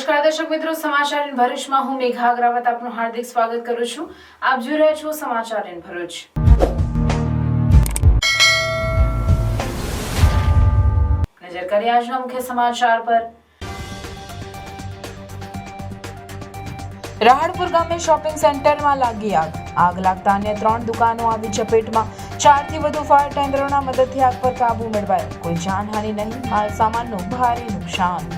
નમસ્કાર દર્શક મિત્રો, સમાચાર ઇન ભરૂચમાં હું મેઘા અગ્રવાલ આપનું હાર્દિક સ્વાગત કરું છું. આપ જોઈ રહ્યા છો સમાચાર ઇન ભરૂચ. નજર કરીએ આજના મુખ્ય સમાચાર પર. રાહડપુર ગામે શોપિંગ સેન્ટરમાં લાગી આગ લાગતા અન્ય 3 દુકાનો આવી ચપેટમાં. 4 થી વધુ ફાયર ટેન્ડરોના મદદથી આગ પર કાબુ મેળવાયો. કોઈ જાનહાનિ નહીં, માલ સામાનનું ભારે નુકસાન.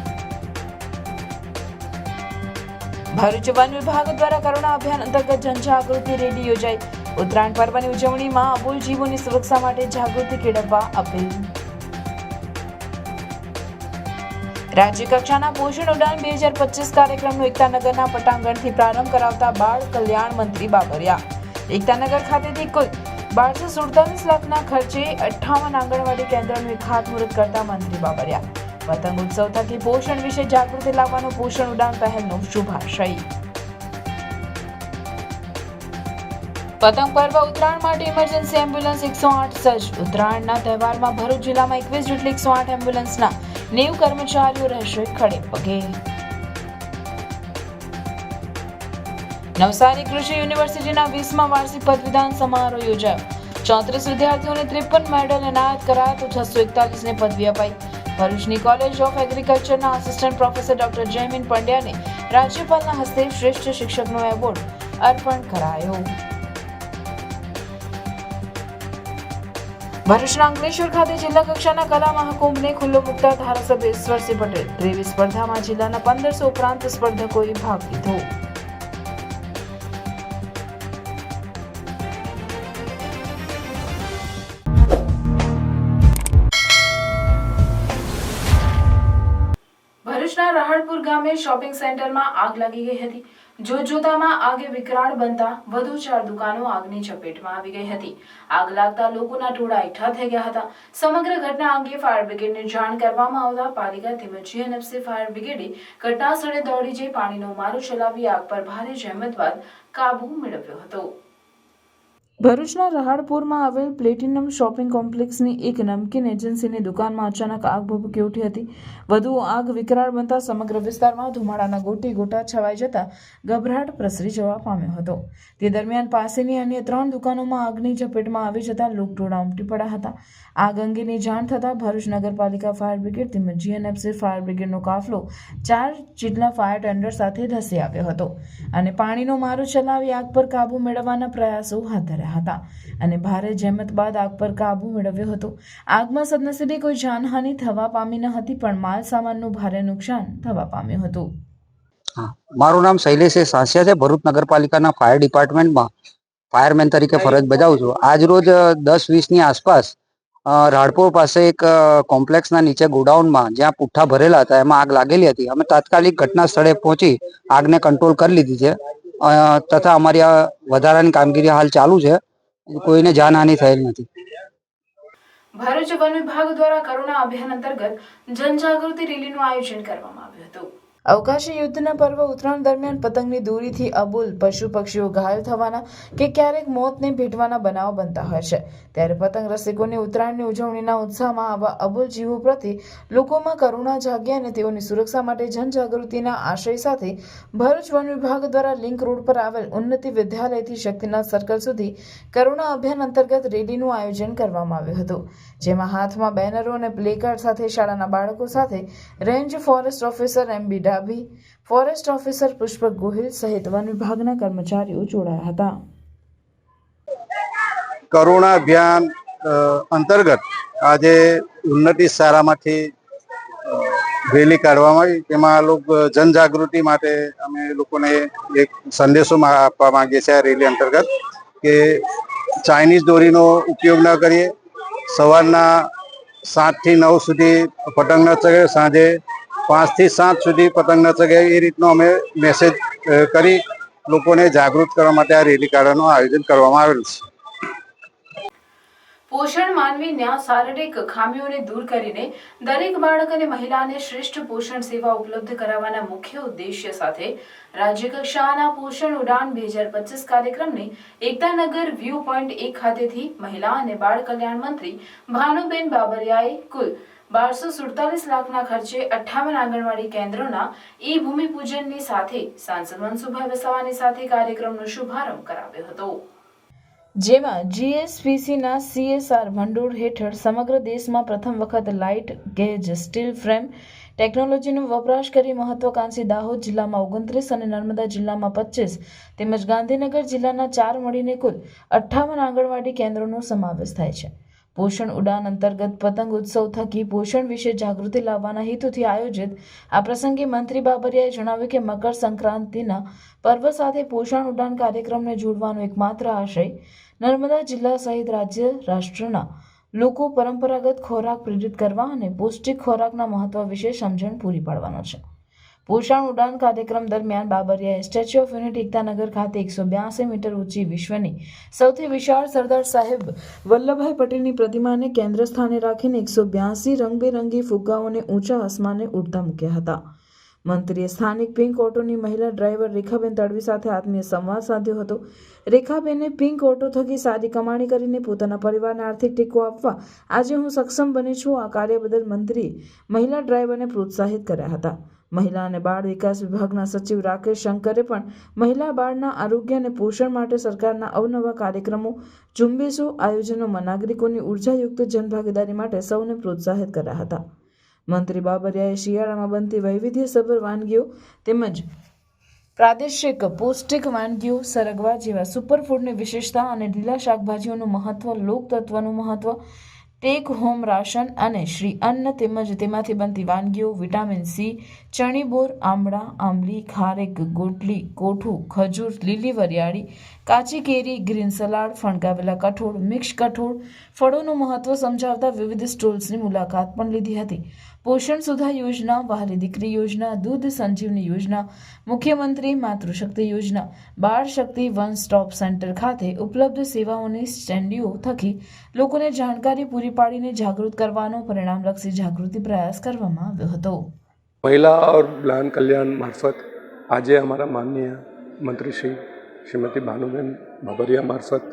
ભરૂચ વન વિભાગ દ્વારા કરુણા અભિયાન અંતર્ગત જનજાગૃતિ રેલી યોજાઈ. ઉત્તરાયણ પર્વની ઉજવણીમાં અબોલ જીવોની સુરક્ષા માટે જાગૃતિ કેળવવા અપીલ. રાજ્ય કક્ષાના પોષણ ઉડાન 2025 કાર્યક્રમનો એકતાનગરના પટાંગણથી પ્રારંભ કરાવતા બાળ કલ્યાણ મંત્રી બાબરિયા. એકતાનગર ખાતેથી કુલ 1247 લાખના ખર્ચે 58 આંગણવાડી કેન્દ્રનું ખાતમુહૂર્ત કરતા મંત્રી બાબરિયા. પતંગ ઉત્સવ થકી પોષણ વિશે જાગૃતિ લાવવાનો પોષણ ઉડાન પહેલનો શુભાશય. પતંગ પર્વ ઉત્તરાયણ માટે ઇમરજન્સી એમ્બ્યુલન્સ 108 સજ્જ. ઉત્તરાયણના તહેવારમાં ભરૂચ જિલ્લામાં 21 જેટલી 108 એમ્બ્યુલન્સના 90 કર્મચારીઓ રહેશે ખડે પગે. નવસારી કૃષિ યુનિવર્સિટીના 20મા વાર્ષિક પદવીદાન સમારોહ યોજાયો. 34 વિદ્યાર્થીઓને 53 મેડલ એનાયત કરાયા તો 641 ને પદવી અપાઈ. ભરૂચની કોલેજ ઓફ એગ્રીકલ્ચરના આસિસ્ટન્ટ પ્રોફેસર ડોક્ટર જયમીન પંડ્યાને રાજ્યપાલના હસ્તે શ્રેષ્ઠ શિક્ષકનો એવોર્ડ અર્પણ કરાયો. ભરૂચના અંકલેશ્વર ખાતે જિલ્લા કક્ષાના કલા મહાકુંભને ખુલ્લો મૂકતા ધારાસભ્ય ઈશ્વરસિંહ પટેલ. 23 સ્પર્ધામાં જિલ્લાના 1500 ઉપરાંત સ્પર્ધકોએ ભાગ લીધો. ભરૂચના રાહડપુર ગામે શોપિંગ સેન્ટરમાં આગ લાગી ગઈ હતી. જોતજોતામાં આગે વિકરાળ બનતા વધુ 4 દુકાનો આગની ચપેટમાં આવી ગઈ હતી. આગ લાગતા લોકોના ટોળા એકઠા થઈ ગયા હતા. સમગ્ર ઘટના અંગે ફાયર બ્રિગેડને જાણ કરવામાં આવતા પાલિકા તેમજ જીએનએફસી ફાયર બ્રિગેડે ઘટના સ્થળે દોડી જઈ પાણીનો મારો ચલાવી આગ પર ભારે જહેમત બાદ કાબુ મેળવ્યો હતો. ભરૂચના રહાડપુરમાં આવેલ પ્લેટિનમ શોપિંગ કોમ્પ્લેક્સની એક નમકીન એજન્સીની દુકાનમાં અચાનક આગ ભભૂકી ઉઠી હતી. વધુ આગ વિકરાળ બનતા સમગ્ર વિસ્તારમાં ધુમાડાના ગોટી ગોટા છવાઈ જતા ગભરાટ પ્રસરી જવા પામ્યો હતો. તે દરમિયાન પાસેની અન્ય 3 દુકાનોમાં આગની ઝપેટમાં આવી જતા લોકટોળા ઉમટી પડ્યા હતા. આગ અંગેની જાણ થતાં ભરૂચ નગરપાલિકા ફાયર બ્રિગેડ તેમજ જીએનએફસી ફાયર બ્રિગેડનો કાફલો 4 જેટલા ફાયર ટેન્ડર સાથે ધસી આવ્યો હતો અને પાણીનો મારો ચલાવી આગ પર કાબુ મેળવવાના પ્રયાસો હાથ ધર્યા હતા અને ભારે જહેમત બાદ આગ પર કાબુ મેળવ્યો હતો. આગમાં સદનસીબે કોઈ જાનહાનિ થવા પામી ન હતી, પણ માલ સામાનનું ભારે નુકસાન થવા પામ્યું હતું. મારું નામ શૈલેષ સાસિયા છે. ભરૂચ નગરપાલિકાના ફાયર ડિપાર્ટમેન્ટમાં ફાયરમેન તરીકે ફરજ બજાવું છું. આજ રોજ 10:20 ની આસપાસ રાહડપુર પાસે એક કોમ્પ્લેક્સના નીચે ગોડાઉનમાં જ્યાં પુઠ્ઠા ભરેલા હતા એમાં આગ લાગેલી હતી. અમે તાત્કાલિક ઘટના સ્થળે પહોંચી આગને કંટ્રોલ કરી લીધી છે તથા અમારી આ વધારાની કામગીરી હાલ ચાલુ છે. કોઈને જાનહાનિ થયેલ નથી. ભરૂચ વન વિભાગ દ્વારા કરુણા અભિયાન અંતર્ગત જનજાગૃતિ રેલીનું આયોજન કરવામાં આવ્યું હતું. અવકાશી યુદ્ધના પર્વ ઉત્તરાયણ દરમિયાન પતંગની દોરીથી અબોલ પશુ પક્ષીઓ ઘાયલ થવાના કે ક્યારેક મોતને ભેટવાના બનાવો બનતા હોય છે. ત્યારે પતંગ રસિકોની ઉત્તરાયણની ઉજવણીના ઉત્સાહમાં આવા અબોલ જીવો પ્રત્યે લોકોમાં કરુણા જાગે અને તેઓની સુરક્ષા માટે જનજાગૃતિના આશય સાથે ભરૂચ વન વિભાગ દ્વારા લિંક રોડ પર આવેલ ઉન્નતિ વિદ્યાલયથી શક્તિનાથ સર્કલ સુધી કરુણા અભિયાન અંતર્ગત રેલીનું આયોજન કરવામાં આવ્યું હતું. જેમાં હાથમાં બેનરો અને પ્લેકાર્ડ સાથે શાળાના બાળકો સાથે range forest officer MB Dabhi, forest officer Pushpak Gohil સહિત વન વિભાગના કર્મચારીઓ જોડાયા હતા. કરુણા અભિયાન અંતર્ગત આજે ઉન્નતિ શાળામાંથી રેલી કાઢવામાં આવી. તેમાં લોકો જનજાગૃતિ માટે અમે લોકોને એક સંદેશો આપવા માંગીએ છીએ આ રેલી અંતર્ગત કે ચાઇનીઝ દોરીનો ઉપયોગ ન કરીએ. સવારના 7 થી 9 સુધી પતંગ ન ચગે, સાંજે 5 થી 7 સુધી પતંગ ન ચગે, એ રીતનો અમે મેસેજ કરી લોકોને જાગૃત કરવા માટે આ રેલી કાઢવાનું આયોજન કરવામાં આવેલ છે. પોષણ માનવીના શારીરિક ખામીઓને દૂર કરીને દરેક બાળક અને મહિલાને શ્રેષ્ઠ પોષણ સેવા ઉપલબ્ધ કરાવવાના મુખ્ય ઉદ્દેશ્ય સાથે રાજ્ય કક્ષાના પોષણ ઉડાન 2025 કાર્યક્રમને એકતાનગર વ્યૂ પોઈન્ટ 1 ખાતેથી મહિલા અને બાળ કલ્યાણ મંત્રી ભાનુબેન બાબરિયાએ કુલ 1247 લાખના ખર્ચે 58 આંગણવાડી કેન્દ્રોના ઈ ભૂમિપૂજનની સાથે સાંસદ મનસુખભાઈ વસાવાની સાથે કાર્યક્રમનો શુભારંભ કરાવ્યો હતો, જેમાં જીએસપીસીના CSR ભંડોળ હેઠળ સમગ્ર દેશમાં પ્રથમ વખત લાઇટ ગેજ સ્ટીલ ફ્રેમ ટેકનોલોજીનો વપરાશ કરી મહત્વાકાંક્ષી દાહોદ જિલ્લામાં 29 અને નર્મદા જિલ્લામાં 25 તેમજ ગાંધીનગર જિલ્લાના 4 મળીને કુલ 58 આંગણવાડી કેન્દ્રોનો સમાવેશ થાય છે. પોષણ ઉડાન અંતર્ગત પતંગ ઉત્સવ થકી પોષણ વિશે જાગૃતિ લાવવાના હેતુથી આયોજિત આ પ્રસંગે મંત્રી બાબરિયાએ જણાવ્યું કે મકર સંક્રાંતિના પર્વ સાથે પોષણ ઉડાન કાર્યક્રમને જોડવાનો એકમાત્ર આશય નર્મદા જિલ્લા સહિત રાજ્ય રાષ્ટ્રના લોકો પરંપરાગત ખોરાક પ્રેરિત કરવા અને પૌષ્ટિક ખોરાકના મહત્વ વિશે સમજણ પૂરી પાડવાનો છે. પોષણ ઉડાન કાર્યક્રમ દરમિયાન બાબરિયાએ સ્ટેચ્યુ ઓફ યુનિટી એકતાનગર ખાતે 182 મીટર ઊંચી વિશ્વની સૌથી વિશાળ સરદાર સાહેબ વલ્લભભાઈ પટેલની પ્રતિમાને કેન્દ્ર સ્થાને રાખીને 182 રંગબેરંગી ફુગ્ગાઓને ઊંચા આસમાને ઉડતા મૂક્યા હતા. મંત્રીએ સ્થાનિક પિંક ઓટોની મહિલા ડ્રાઈવર રેખાબેન તડવી સાથે આત્મીય સંવાદ સાધ્યો હતો. રેખાબેને પિંક ઓટો થકી સારી કમાણી કરીને પોતાના પરિવારને આર્થિક ટેકો આપવા આજે હું સક્ષમ બની છું. આ કાર્ય બદલ મંત્રીએ મહિલા ડ્રાઈવરને પ્રોત્સાહિત કર્યા હતા. મહિલા અને બાળ વિકાસ વિભાગના સચિવ રાકેશ શંકરે પણ મહિલા બાળના આરોગ્ય અને પોષણ માટે સરકારના અવનવા કાર્યક્રમો, ઝુંબેશો, આયોજનોમાં નાગરિકોની ઉર્જાયુક્ત જનભાગીદારી માટે સૌને પ્રોત્સાહિત કર્યા હતા. મંત્રી બાબરિયાએ શિયાળામાં બનતી વૈવિધ્યસભર વાનગીઓ તેમજ પ્રાદેશિક પૌષ્ટિક વાનગીઓ, સરગવા જેવા સુપરફૂડની વિશેષતા અને લીલા શાકભાજીઓનું મહત્વ, લોકતત્વનું મહત્વ, ટેક હોમ રાશન અને શ્રી અન્ન તેમજ તેમાંથી બનતી વાનગીઓ, વિટામિન સી, ચણીબોર, આમળા, આંબલી, ખારેક, ગોટલી, કોઠું, ખજૂર, લીલી વરિયાળી, કાચી કેરી, ગ્રીન સલાડ, ફણગાવેલા કઠોળ, મિક્સ કઠોળ, ફળોનું મહત્વ સમજાવતા વિવિધ સ્ટોલ્સની મુલાકાત પણ લીધી હતી. પોષણ સુધા યોજના, વહાલી દીકરી યોજના, દૂધ સંજીવની યોજના, મુખ્યમંત્રી માતૃશક્તિ યોજના, બાળ શક્તિ વન સ્ટોપ સેન્ટર ખાતે ઉપલબ્ધ સેવાઓની સ્ટેન્ડીઓ થકી લોકોને જાણકારી પૂરી પાડીને જાગૃત કરવાનો પરિણામલક્ષી જાગૃતિ પ્રયાસ કરવામાં આવ્યો હતો. महिला और बाल कल्याण मार्फत आज हमारा माननीय मंत्री श्रीमती भानुबेन बाबरिया मार्फत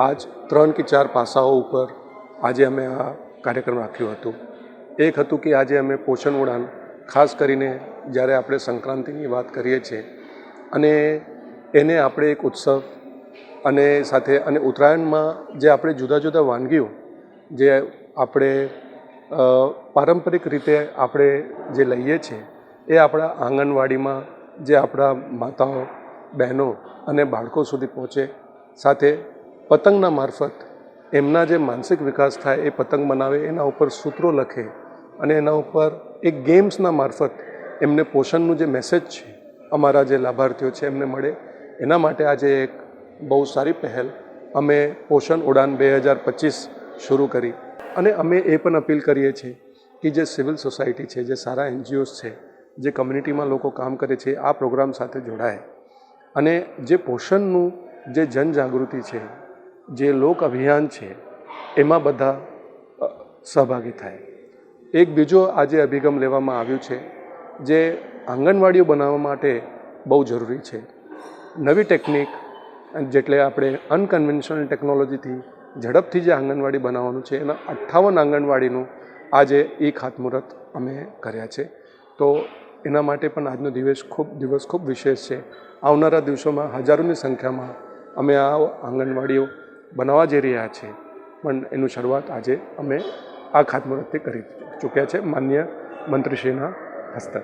आज 3 કે 4 પાસાઓ ઉપર આજે અમે આ કાર્યક્રમ રાખ્યો હતો. એક હતું કે આજે અમે પોષણ ઉડાન, ખાસ કરીને જ્યારે આપણે સંક્રાંતિની વાત કરીએ છીએ અને એને આપણે એક ઉત્સવ અને સાથે અને ઉત્તરાયણમાં જે આપણે જુદા જુદા વાનગીઓ જે આપણે પારંપરિક રીતે આપણે જે લઈએ છીએ એ આપણા આંગણવાડીમાં જે આપણા માતાઓ, બહેનો અને બાળકો સુધી પહોંચે, સાથે પતંગના મારફત એમના જે માનસિક વિકાસ થાય એ પતંગ બનાવે, એના ઉપર સૂત્રો લખે અને એના ઉપર એક ગેમ્સના મારફત એમને પોષણનું જે મેસેજ છે અમારા જે લાભાર્થીઓ છે એમને મળે. એના માટે આજે એક બહુ સારી પહેલ અમે પોષણ ઉડાન 2025 શરૂ કરી અને અમે એ પણ અપીલ કરીએ છીએ કે જે સિવિલ સોસાયટી છે, જે સારા NGOs છે, જે કમ્યુનિટીમાં લોકો કામ કરે છે, આ પ્રોગ્રામ સાથે જોડાય અને જે પોષણનું જે જનજાગૃતિ છે, જે લોક અભિયાન છે, એમાં બધા સહભાગી થાય. એક બીજો આજે અભિગમ લેવામાં આવ્યું છે જે આંગણવાડીઓ બનાવવા માટે બહુ જરૂરી છે. નવી ટેકનિક જેટલે આપણે અનકન્વેન્શનલ ટેકનોલોજીથી ઝડપથી જે આંગણવાડી બનાવવાનું છે એના 58 આંગણવાડીનું આજે ખાતમુહૂર્ત અમે કર્યા છે. તો એના માટે પણ આજનો દિવસ ખૂબ વિશેષ છે. આવનારા દિવસોમાં હજારોની સંખ્યામાં અમે આ આંગણવાડીઓ બનાવવા જઈ રહ્યા છીએ, પણ એનું શરૂઆત આજે અમે આ ખાતમુહૂર્તથી કરી ચૂક્યા છે માનનીય મંત્રીશ્રીના હસ્તક.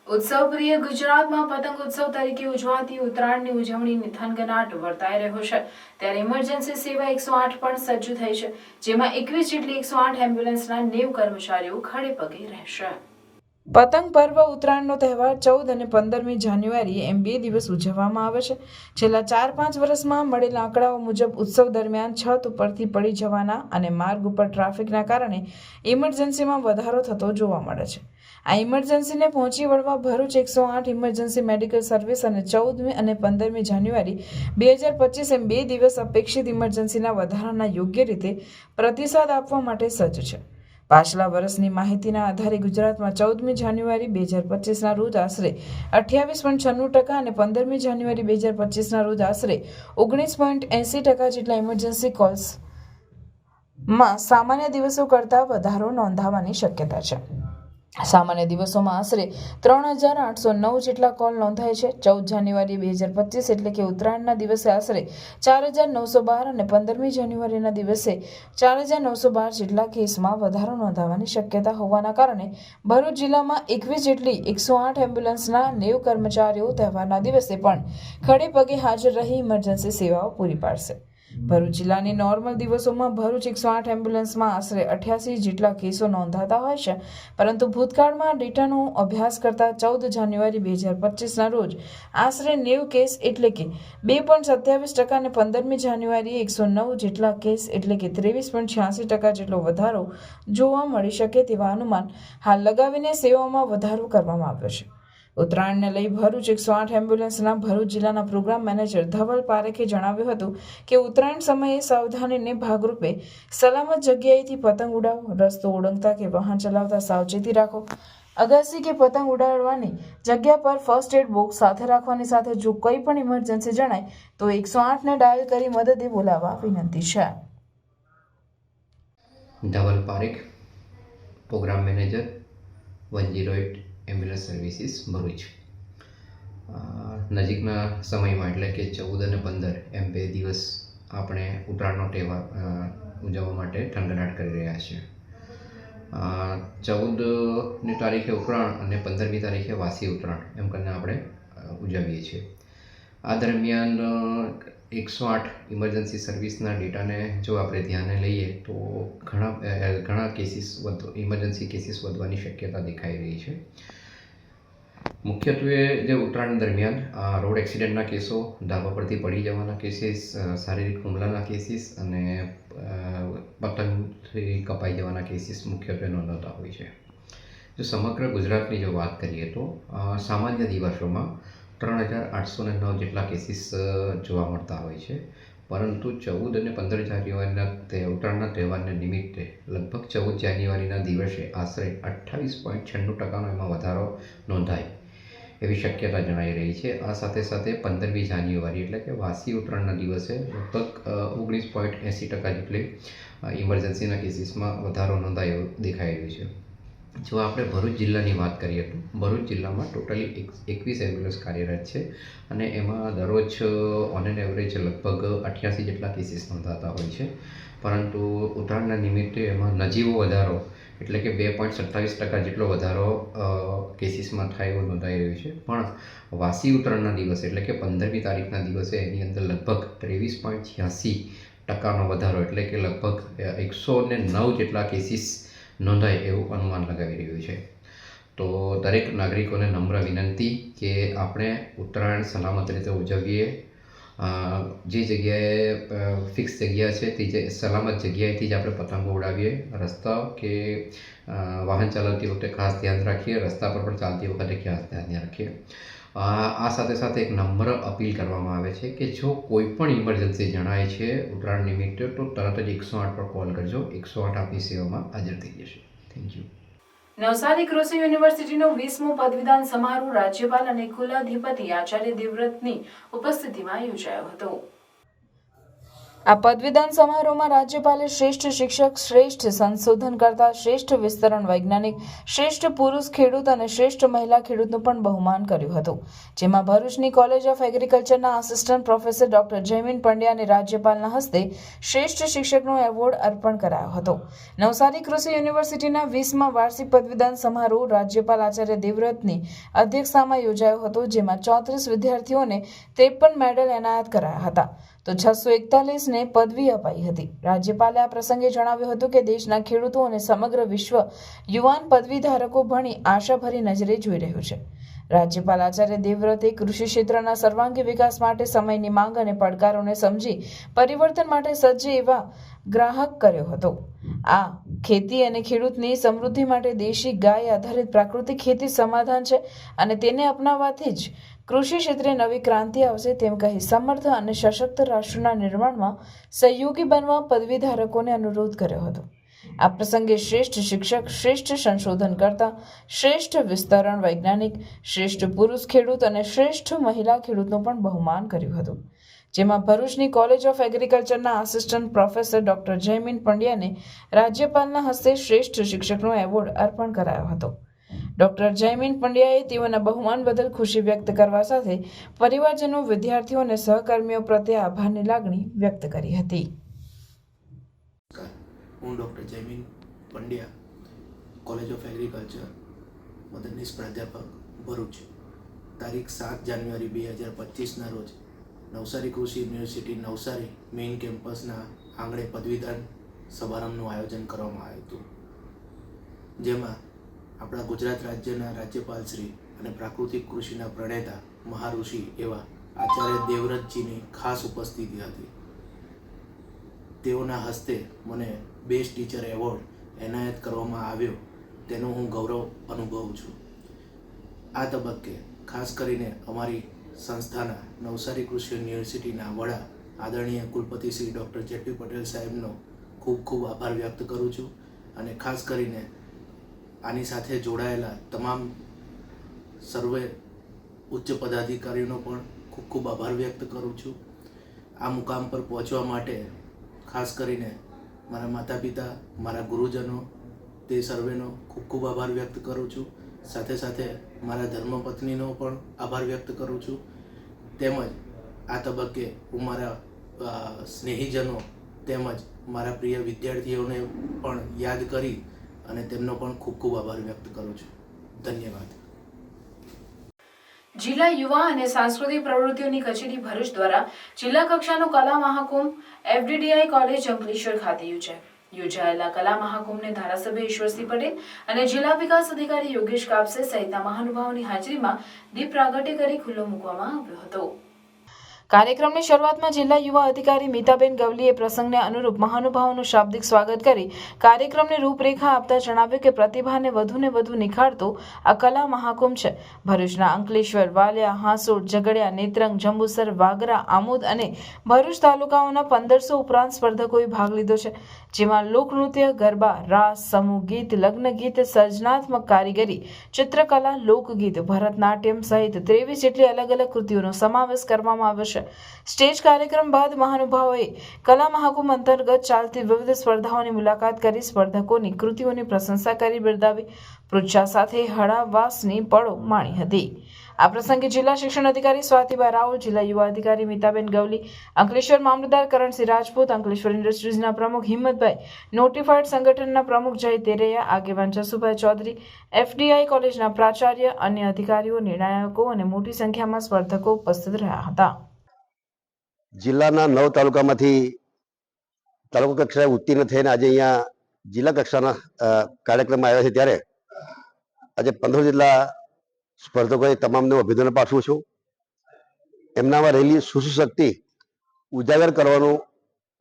ઉત્સવપ્રિય ગુજરાતમાં પતંગ ઉત્સવ તરીકે ઉજવાતી ઉત્તરાયણની ઉજવણીની થનગનાટ વર્તાઈ રહ્યો છે, ત્યારે ઇમરજન્સી સેવા 108 પણ સજ્જ થઈ છે, જેમાં 21 જેટલી 108 એમ્બ્યુલન્સના 90 કર્મચારીઓ ખડે પગે રહેશે. પતંગ પર્વ ઉત્તરાયણનો તહેવાર 14 અને 15મી જાન્યુઆરી એમ 2 દિવસ ઉજવવામાં આવે છે. છેલ્લા 4-5 વર્ષમાં મળેલા આંકડાઓ મુજબ ઉત્સવ દરમિયાન છત ઉપરથી પડી જવાના અને માર્ગ ઉપર ટ્રાફિકના કારણે ઇમરજન્સીમાં વધારો થતો જોવા મળે છે. આ ઇમરજન્સીને પહોંચી વળવા ભરૂચ 108 ઇમરજન્સી મેડિકલ સર્વિસ અને 14મી અને 15મી જાન્યુઆરી 2025 એમ 2 દિવસ અપેક્ષિત ઇમરજન્સીના વધારાના યોગ્ય રીતે પ્રતિસાદ આપવા માટે સજ્જ છે. પાછલા વર્ષની માહિતીના આધારે ગુજરાતમાં 14મી જાન્યુઆરી 2025ના રોજ આશરે 28.96% અને 15મી જાન્યુઆરી 2025ના રોજ આશરે 19.80% જેટલા ઇમરજન્સી કોલ્સ માં સામાન્ય દિવસો કરતાં વધારો નોંધાવાની શક્યતા છે. સામાન્ય દિવસોમાં આશરે 3,809 જેટલા કોલ નોંધાય છે. 14 જાન્યુઆરી 2025 એટલે કે ઉત્તરાયણના દિવસે આશરે 4,912 અને 15મી જાન્યુઆરીના દિવસે 4,912 જેટલા કેસમાં વધારો નોંધાવાની શક્યતા હોવાના કારણે ભરૂચ જિલ્લામાં 21 જેટલી 108 એમ્બ્યુલન્સના 90 કર્મચારીઓ તહેવારના દિવસે પણ ખડે પગે હાજર રહી ઇમરજન્સી સેવાઓ પૂરી પાડશે. ભરૂચ જિલ્લાની નોર્મલ દિવસોમાં ભરૂચ 108 એમ્બ્યુલન્સમાં આશરે 88 જેટલા કેસો નોંધાતા હોય છે, પરંતુ ભૂતકાળમાં ડેટાનો અભ્યાસ કરતા 14 જાન્યુઆરી 2025ના રોજ આશરે 90 કેસ એટલે કે 2.27% અને 15મી જાન્યુઆરીએ 109 જેટલા કેસ એટલે કે 23.86% જેટલો વધારો જોવા મળી શકે તેવા અનુમાન હાલ લગાવીને સેવાઓમાં વધારો કરવામાં આવ્યો છે. ઉત્તરાયણને લઈ ભરૂચ 108 એમ્બ્યુલન્સના ભરૂચ જિલ્લાના પ્રોગ્રામ મેનેજર ધવલ પારેખે જણાવ્યું હતું કે ઉત્તરાયણ સમયે સાવધાનીને ભાગરૂપે સલામત જગ્યાએથી પતંગ ઉડાવો, રસ્તો ઓળંગતા કે વાહન ચલાવતા સાવચેતી રાખો, અગાસી કે પતંગ ઉડાડવાની જગ્યા પર ફર્સ્ટ એડ બોક્સ સાથે રાખવાની સાથે જો કોઈ પણ ઇમરજન્સી જણાય તો 108ને ડાયલ કરી મદદે બોલાવવા વિનંતી છે. Dhaval Parekh, program manager 108 ambulance services Bharuch. નજીકના સમયમાં એટલે કે 14 અને 15 એમ 2 દિવસ આપણે ઉત્તરાયણનો તહેવાર ઉજવવા માટે થનગનાટ કરી રહ્યા છીએ. 14મી તારીખે ઉત્તરાયણ અને 15મી તારીખે વાસી ઉત્તરાયણ એમ કરીને આપણે ઉજવીએ છીએ. આ દરમિયાન 108 ઇમરજન્સી સર્વિસના ડેટાને જો આપણે ધ્યાને લઈએ તો ઘણા કેસીસ ઇમરજન્સી કેસીસ વધવાની શક્યતા દેખાઈ રહી છે. મુખ્યત્વે જે ઉત્તરાયણ દરમિયાન રોડ એક્સિડન્ટના કેસો, ધાબા પરથી પડી જવાના કેસીસ, શારીરિક હુમલાના કેસીસ અને પતંગથી કપાઈ જવાના કેસીસ મુખ્યત્વે નોંધાતા હોય છે. જો સમગ્ર ગુજરાતની જો વાત કરીએ તો સામાન્ય દિવસોમાં 3,809 જેટલા કેસીસ જોવા મળતા હોય છે, પરંતુ 14 અને 15 જાન્યુઆરીના ઉત્તરાયણના તહેવારને નિમિત્તે લગભગ 14 જાન્યુઆરીના દિવસે આશરે 28.96% એમાં વધારો નોંધાય એવી શક્યતા જણાઈ રહી છે. આ સાથે સાથે 15મી જાન્યુઆરી એટલે કે વાસી ઉત્તરાયણના દિવસે લગભગ 19.80% જેટલી ઇમરજન્સીના કેસીસમાં વધારો નોંધાયો દેખાઈ રહ્યો છે. જો આપણે ભરૂચ જિલ્લાની વાત કરીએ તો ભરૂચ જિલ્લામાં ટોટલી 21 એમ્બ્યુલન્સ કાર્યરત છે અને એમાં દરરોજ ઓન એન એવરેજ લગભગ 88 જેટલા કેસીસ નોંધાતા હોય છે, પરંતુ ઉત્તરાયણના નિમિત્તે એમાં નજીવો વધારો એટલે કે 2.27% જેટલો વધારો કેસીસમાં થાય એવો નોંધાઈ રહ્યો છે. પણ વાસી ઉત્તરાયણના દિવસે એટલે કે 15મી તારીખના દિવસે એની અંદર લગભગ 23.86% વધારો એટલે કે લગભગ 109 જેટલા કેસીસ નોંધાય એવું અનુમાન લગાવી રહ્યું છે. તો દરેક નાગરિકોને નમ્ર વિનંતી કે આપણે ઉત્તરાયણ સલામત રીતે ઉજવીએ. જે જગ્યાએ ફિક્સ જગ્યા છે તે જે સલામત જગ્યાએથી જ આપણે પતંગો ઉડાવીએ. રસ્તા કે વાહન ચલાવતી વખતે ખાસ ધ્યાન રાખીએ, રસ્તા પર પણ ચાલતી વખતે ખાસ ધ્યાન રાખીએ. આ સાથે સાથે એક નમ્ર અપીલ કરવામાં આવે છે કે જો કોઈ પણ ઇમરજન્સી જણાય છે ઉત્તરાયણ નિમિત્તે તો તરત જ 108 પર કોલ કરજો. 108 આપની સેવામાં હાજર થઈ જશે. Thank you. નવસારી કૃષિ યુનિવર્સિટીનો 20મો પદવીદાન સમારોહ રાજ્યપાલ અને કુલાધિપતિ આચાર્ય દેવવ્રતની ઉપસ્થિતિમાં યોજાયો હતો. આ પદવીદાન સમારોહમાં રાજ્યપાલે શ્રેષ્ઠ શિક્ષક, શ્રેષ્ઠ સંશોધનકર્તા, શ્રેષ્ઠ વિસ્તરણ વૈજ્ઞાનિક, શ્રેષ્ઠ પુરુષ ખેડૂત અને શ્રેષ્ઠ મહિલા ખેડૂતનું પણ બહુમાન કર્યું હતું, જેમાં ભરૂચની કોલેજ ઓફ એગ્રીકલ્ચરના આસિસ્ટન્ટ પ્રોફેસર ડોક્ટર જયમીન પંડ્યાને રાજ્યપાલના હસ્તે શ્રેષ્ઠ શિક્ષકનો એવોર્ડ અર્પણ કરાયો હતો. નવસારી કૃષિ યુનિવર્સિટીના 20મા વાર્ષિક પદવીદાન સમારોહ રાજ્યપાલ આચાર્ય દેવવ્રતની અધ્યક્ષતામાં યોજાયો હતો, જેમાં 34 વિદ્યાર્થીઓને 53 મેડલ એનાયત કરાયા હતા તો 641ને પદવી અપાઈ હતી. રાજ્યપાલે આ પ્રસંગે જણાવ્યું હતું કે દેશના ખેડૂતો અને સમગ્ર વિશ્વ યુવાન પદવી ધારકો ભણી આશાભરી નજરે જોઈ રહ્યું છે. રાજ્યપાલ આચાર્ય દેવવ્રતે કૃષિ ક્ષેત્રના સર્વાંગી વિકાસ માટે સમયની માંગ અને પડકારોને સમજી પરિવર્તન માટે સજ્જ એવા ગ્રાહક કર્યો હતો. આ ખેતી અને ખેડૂતની સમૃદ્ધિ માટે દેશી ગાય આધારિત પ્રાકૃતિક ખેતી સમાધાન છે અને તેને અપનાવવાથી જ કૃષિ ક્ષેત્રે નવી ક્રાંતિ આવશે તેમ કહી સમર્થ અને સશક્ત રાષ્ટ્રના નિર્માણમાં સહયોગી બનવા પદવી ધારકોને અનુરોધ કર્યો હતો. આ પ્રસંગે શ્રેષ્ઠ શિક્ષક, શ્રેષ્ઠ સંશોધનકર્તા, શ્રેષ્ઠ વિસ્તરણ વૈજ્ઞાનિક, શ્રેષ્ઠ પુરુષ ખેડૂત અને શ્રેષ્ઠ મહિલા ખેડૂતનું પણ બહુમાન કર્યું હતું. જેમાં ભરૂચની કોલેજ ઓફ એગ્રીકલ્ચરના આસિસ્ટન્ટ પ્રોફેસર ડોક્ટર જયમીન પંડ્યાને રાજ્યપાલના હસ્તે શ્રેષ્ઠ શિક્ષકનો એવોર્ડ અર્પણ કરાયો હતો. ડોક્ટર જયમીન પંડ્યાએ તેઓના બહુમાન બદલ ખુશી વ્યક્ત કરવા સાથે પરિવારજનો, વિદ્યાર્થીઓ અને સહકર્મીઓ પ્રત્યે આભારની લાગણી વ્યક્ત કરી હતી. હું doctor Jaymin Pandya, college of agriculture, મદદનીશ પ્રાધ્યાપક, ભરૂચ. તારીખ 7 જાન્યુઆરી 2025ના રોજ નવસારી કૃષિ યુનિવર્સિટી નવસારી મેઇન કેમ્પસના આંગણે પદવીદાન સમારંભનું આયોજન કરવામાં આવ્યું હતું, જેમાં આપણા ગુજરાત રાજ્યના રાજ્યપાલ શ્રી અને પ્રાકૃતિક કૃષિના પ્રણેતા મહાઋષિ એવા આચાર્ય દેવવ્રતજીની ખાસ ઉપસ્થિતિ હતી. તેઓના હસ્તે મને બેસ્ટ ટીચર એવોર્ડ એનાયત કરવામાં આવ્યો, તેનો હું ગૌરવ અનુભવું છું. આ તબક્કે ખાસ કરીને અમારી સંસ્થાના નવસારી કૃષિ યુનિવર્સિટીના વડા આદરણીય કુલપતિ શ્રી ડૉક્ટર જેપી પટેલ સાહેબનો ખૂબ ખૂબ આભાર વ્યક્ત કરું છું, અને ખાસ કરીને આની સાથે જોડાયેલા તમામ સર્વે ઉચ્ચ પદાધિકારીઓનો પણ ખૂબ ખૂબ આભાર વ્યક્ત કરું છું. આ મુકામ પર પહોંચવા માટે ખાસ કરીને મારા માતા પિતા, મારા ગુરુજનો, તે સર્વેનો ખૂબ ખૂબ આભાર વ્યક્ત કરું છું. સાથે સાથે મારા ધર્મપત્નીનો પણ આભાર વ્યક્ત કરું છું. તેમજ આ તબક્કે હું મારા સ્નેહીજનો તેમજ મારા પ્રિય વિદ્યાર્થીઓને પણ યાદ કરી અને તેમનો પણ ખૂબ ખૂબ આભાર વ્યક્ત કરું છું. ધન્યવાદ. જિલ્લા યુવા અને સાંસ્કૃતિક પ્રવૃત્તિઓની કચેરી ભરૂચ દ્વારા જિલ્લા કક્ષાનો કલા મહાકુંભ FDDI કોલેજ અંકલેશ્વર ખાતે યોજાયેલા કલા મહાકુંભને ધારાસભ્ય ઈશ્વરસિંહ પટેલ અને જિલ્લા વિકાસ અધિકારી યોગેશ કાપસે સહિતના મહાનુભાવોની હાજરીમાં દીપ પ્રાગટ્ય કરી ખુલ્લો મૂકવામાં આવ્યો હતો. કાર્યક્રમની શરૂઆતમાં જિલ્લા યુવા અધિકારી મીતાબેન ગવલીએ પ્રસંગને અનુરૂપ મહાનુભાવોનું શાબ્દિક સ્વાગત કરી કાર્યક્રમને રૂપરેખા આપતા જણાવ્યું કે પ્રતિભાને વધુ નિખારતો આ કલા મહાકુંભ છે. ભરૂચના અંકલેશ્વર, વાલિયા, હાંસોડ, ઝઘડિયા, નેત્રંગ, જંબુસર, વાગરા, આમોદ અને ભરૂચ તાલુકાઓના 1500 ઉપરાંત સ્પર્ધકોએ ભાગ લીધો છે, જેમાં લોકનૃત્ય, ગરબા, રાસ, સમૂહ ગીત, લગ્ન ગીત, સર્જનાત્મક કારીગરી, ચિત્રકલા, લોકગીત, ભરતનાટ્યમ સહિત 23 જેટલી અલગ અલગ કૃતિઓનો સમાવેશ કરવામાં આવ્યો છે. સ્ટેજ કાર્યક્રમ બાદ મહાનુભાવોએ કલા મહાકુંભ અંતર્ગત ચાલતી વિવિધ સ્પર્ધાઓની મુલાકાત કરી સ્પર્ધકોની કૃતિઓની પ્રશંસા કરી બિરદાવી પ્રોત્સાહ સાથે હળાવાસની પળો માણી હતી. આ પ્રસંગે જિલ્લા શિક્ષણ અધિકારી સ્વાતિબા રાઉલ, જિલ્લા યુવા અધિકારી મીતાબેન ગવલી, અંકલેશ્વર મામલતદાર કરણસિંહ રાજપૂત, અંકલેશ્વર ઇન્ડસ્ટ્રીઝના પ્રમુખ હિંમતભાઈ, નોટિફાઈડ સંગઠનના પ્રમુખ જય તેરૈયા, આગેવાન જસુભાઈ ચૌધરી, FDI કોલેજના પ્રાચાર્ય, અન્ય અધિકારીઓ, નિર્ણાયકો અને મોટી સંખ્યામાં સ્પર્ધકો ઉપસ્થિત રહ્યા હતા. જિલ્લાના 9 તાલુકામાંથી તાલુકા કક્ષાએ ઉત્તીર્ણ થઈને આજે અહીંયા જિલ્લા કક્ષાના કાર્યક્રમમાં આવ્યા છે, ત્યારે આજે 15 જેટલા સ્પર્ધકોએ તમામને અભિનંદન પાઠવું છું. એમનામાં રહેલી સુશક્તિ ઉજાગર કરવાનું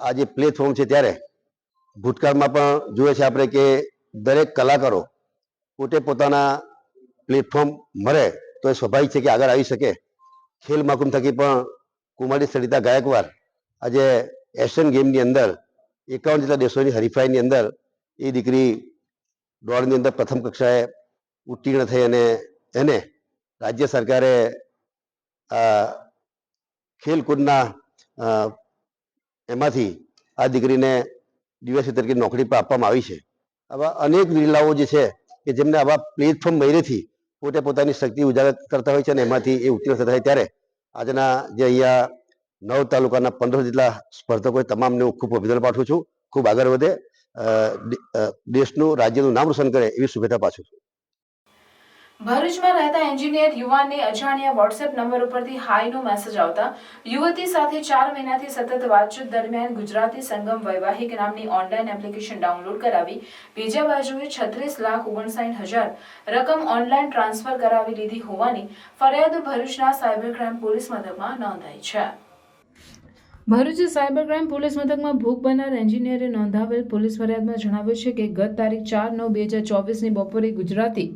આ જે પ્લેટફોર્મ છે, ત્યારે ભૂતકાળમાં પણ જોઈએ છે આપણે કે દરેક કલાકારો પોતે પોતાના પ્લેટફોર્મ મળે તો એ સ્વાભાવિક છે કે આગળ આવી શકે. ખેલ મહાકુંભ થકી પણ કુમારી સરિતા ગાયકવાડ આજે એશિયન ગેમની અંદર 51 જેટલા દેશોની હરીફાઈની અંદર એ દીકરી દોડની અંદર પ્રથમ કક્ષાએ ઉત્તીર્ણ થઈ અને એને રાજ્ય સરકારે ખેલકૂદના એમાંથી આ દીકરીને દિવસી તરીકે નોકરી પર આપવામાં આવી છે. આવા અનેક મહિલાઓ જે છે કે જેમને આવા પ્લેટફોર્મ મૈરેથી પોતે પોતાની શક્તિ ઉજાગર કરતા હોય છે અને એમાંથી એ ઉત્તીર્ણ થતા હોય, ત્યારે આજના જે અહીંયા 9 તાલુકાના 15 જેટલા સ્પર્ધકોએ તમામને હું ખૂબ અભિનંદન પાઠવું છું. ખૂબ આગળ વધે, દેશનું, રાજ્યનું નામ રોશન કરે એવી શુભેચ્છા પાછું છું. ભરૂચમાં રહેતા એન્જિનિયર યુવાનને અજાણ્યા વોટ્સએપ નંબર ઉપરથી હાઈનો મેસેજ આવતા યુવતી સાથે 4 મહિનાથી સતત વાતચીત દરમિયાન ગુજરાતી સંગમ વૈવાહિક નામની ઓનલાઈન એપ્લિકેશન ડાઉનલોડ કરાવી બીજા બાજુએ 36,59,000 રકમ ઓનલાઈન ટ્રાન્સફર કરાવી લીધી હોવાની ફરિયાદ ભરૂચના સાયબર ક્રાઇમ પોલીસ મથકમાં નોંધાઈ છે. ભરૂચ સાયબર ક્રાઇમ પોલીસ મથકમાં ભોગ બનનાર એન્જિનિયરે નોંધાવેલ પોલીસ ફરિયાદમાં જણાવ્યું છે કે ગત તારીખ 4/9/2024ની બપોરે ગુજરાતી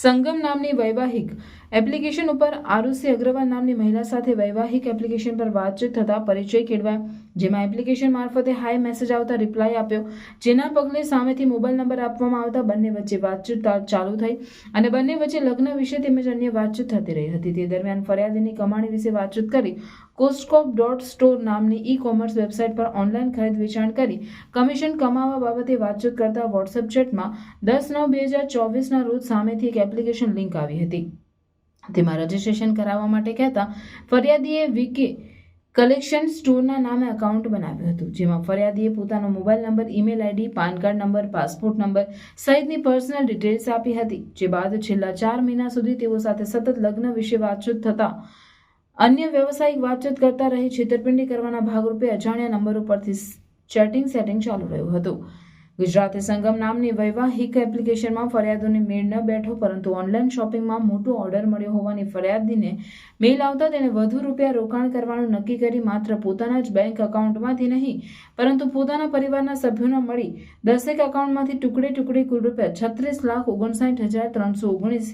સંગમ નામની વૈવાહિક એપ્લિકેશન ઉપર આરુષી અગ્રવાલ નામની મહિલા સાથે વૈવાહિક એપ્લિકેશન પર વાતચીત થતા પરિચય કેળવાયો, જેમાં એપ્લિકેશન મારફતે હાય મેસેજ આવતા રિપ્લાય આપ્યો, જેના પગલે સામેથી મોબાઈલ નંબર આપવામાં આવતા બંને વચ્ચે વાતચીત ચાલુ થઈ અને બંને વચ્ચે લગ્ન વિશે તેમજ અન્ય વાતચીત થતી રહી હતી. તે દરમિયાન ફરિયાદીની કમાણી વિશે વાતચીત કરી coastcop.store નામની ઈ-કોમર્સ વેબસાઇટ પર ઓનલાઈન ખરીદ વેચાણ કરી કમિશન કમાવા બાબતે વાતચીત કરતા વોટ્સએપ ચેટમાં 10/9/2024ના રોજ સામેથી એક એપ્લિકેશન લિંક આવી હતી. તેમાં રજીસ્ટ્રેશન કરાવવા માટે કહેતા ફરિયાદીએ વીકે કલેક્શન સ્ટોરના નામે એકાઉન્ટ બનાવ્યું હતું, જેમાં ફરિયાદીએ પોતાનો mobile number, email ID, PAN card number, passport number સહિતની પર્સનલ ડિટેલ્સ આપી હતી. જે બાદ છેલ્લા 4 મહિના સુધી તેઓ સાથે સતત લગ્ન વિશે વાતચીત થતા અન્ય વ્યવસાયિક વાતચીત કરતા રહી છેતરપિંડી કરવાના ભાગરૂપે અજાણ્યા નંબરો પરથી સેટિંગ ચાલુ રહ્યું હતું. ગુજરાતી સંગમ નામની વૈવાહિક એપ્લિકેશનમાં ફરિયાદોને મેળ ન બેઠો, પરંતુ ઓનલાઈન શોપિંગમાં મોટો ઓર્ડર મળ્યો હોવાની ફરિયાદીને મેલ આવતા તેણે વધુ રૂપિયા રોકાણ કરવાનું નક્કી કરી માત્ર પોતાના જ બેંક એકાઉન્ટમાંથી નહીં પરંતુ પોતાના પરિવારના સભ્યોના મળી 10 એકાઉન્ટમાંથી ટુકડે કુલ રૂપિયા 36,59,319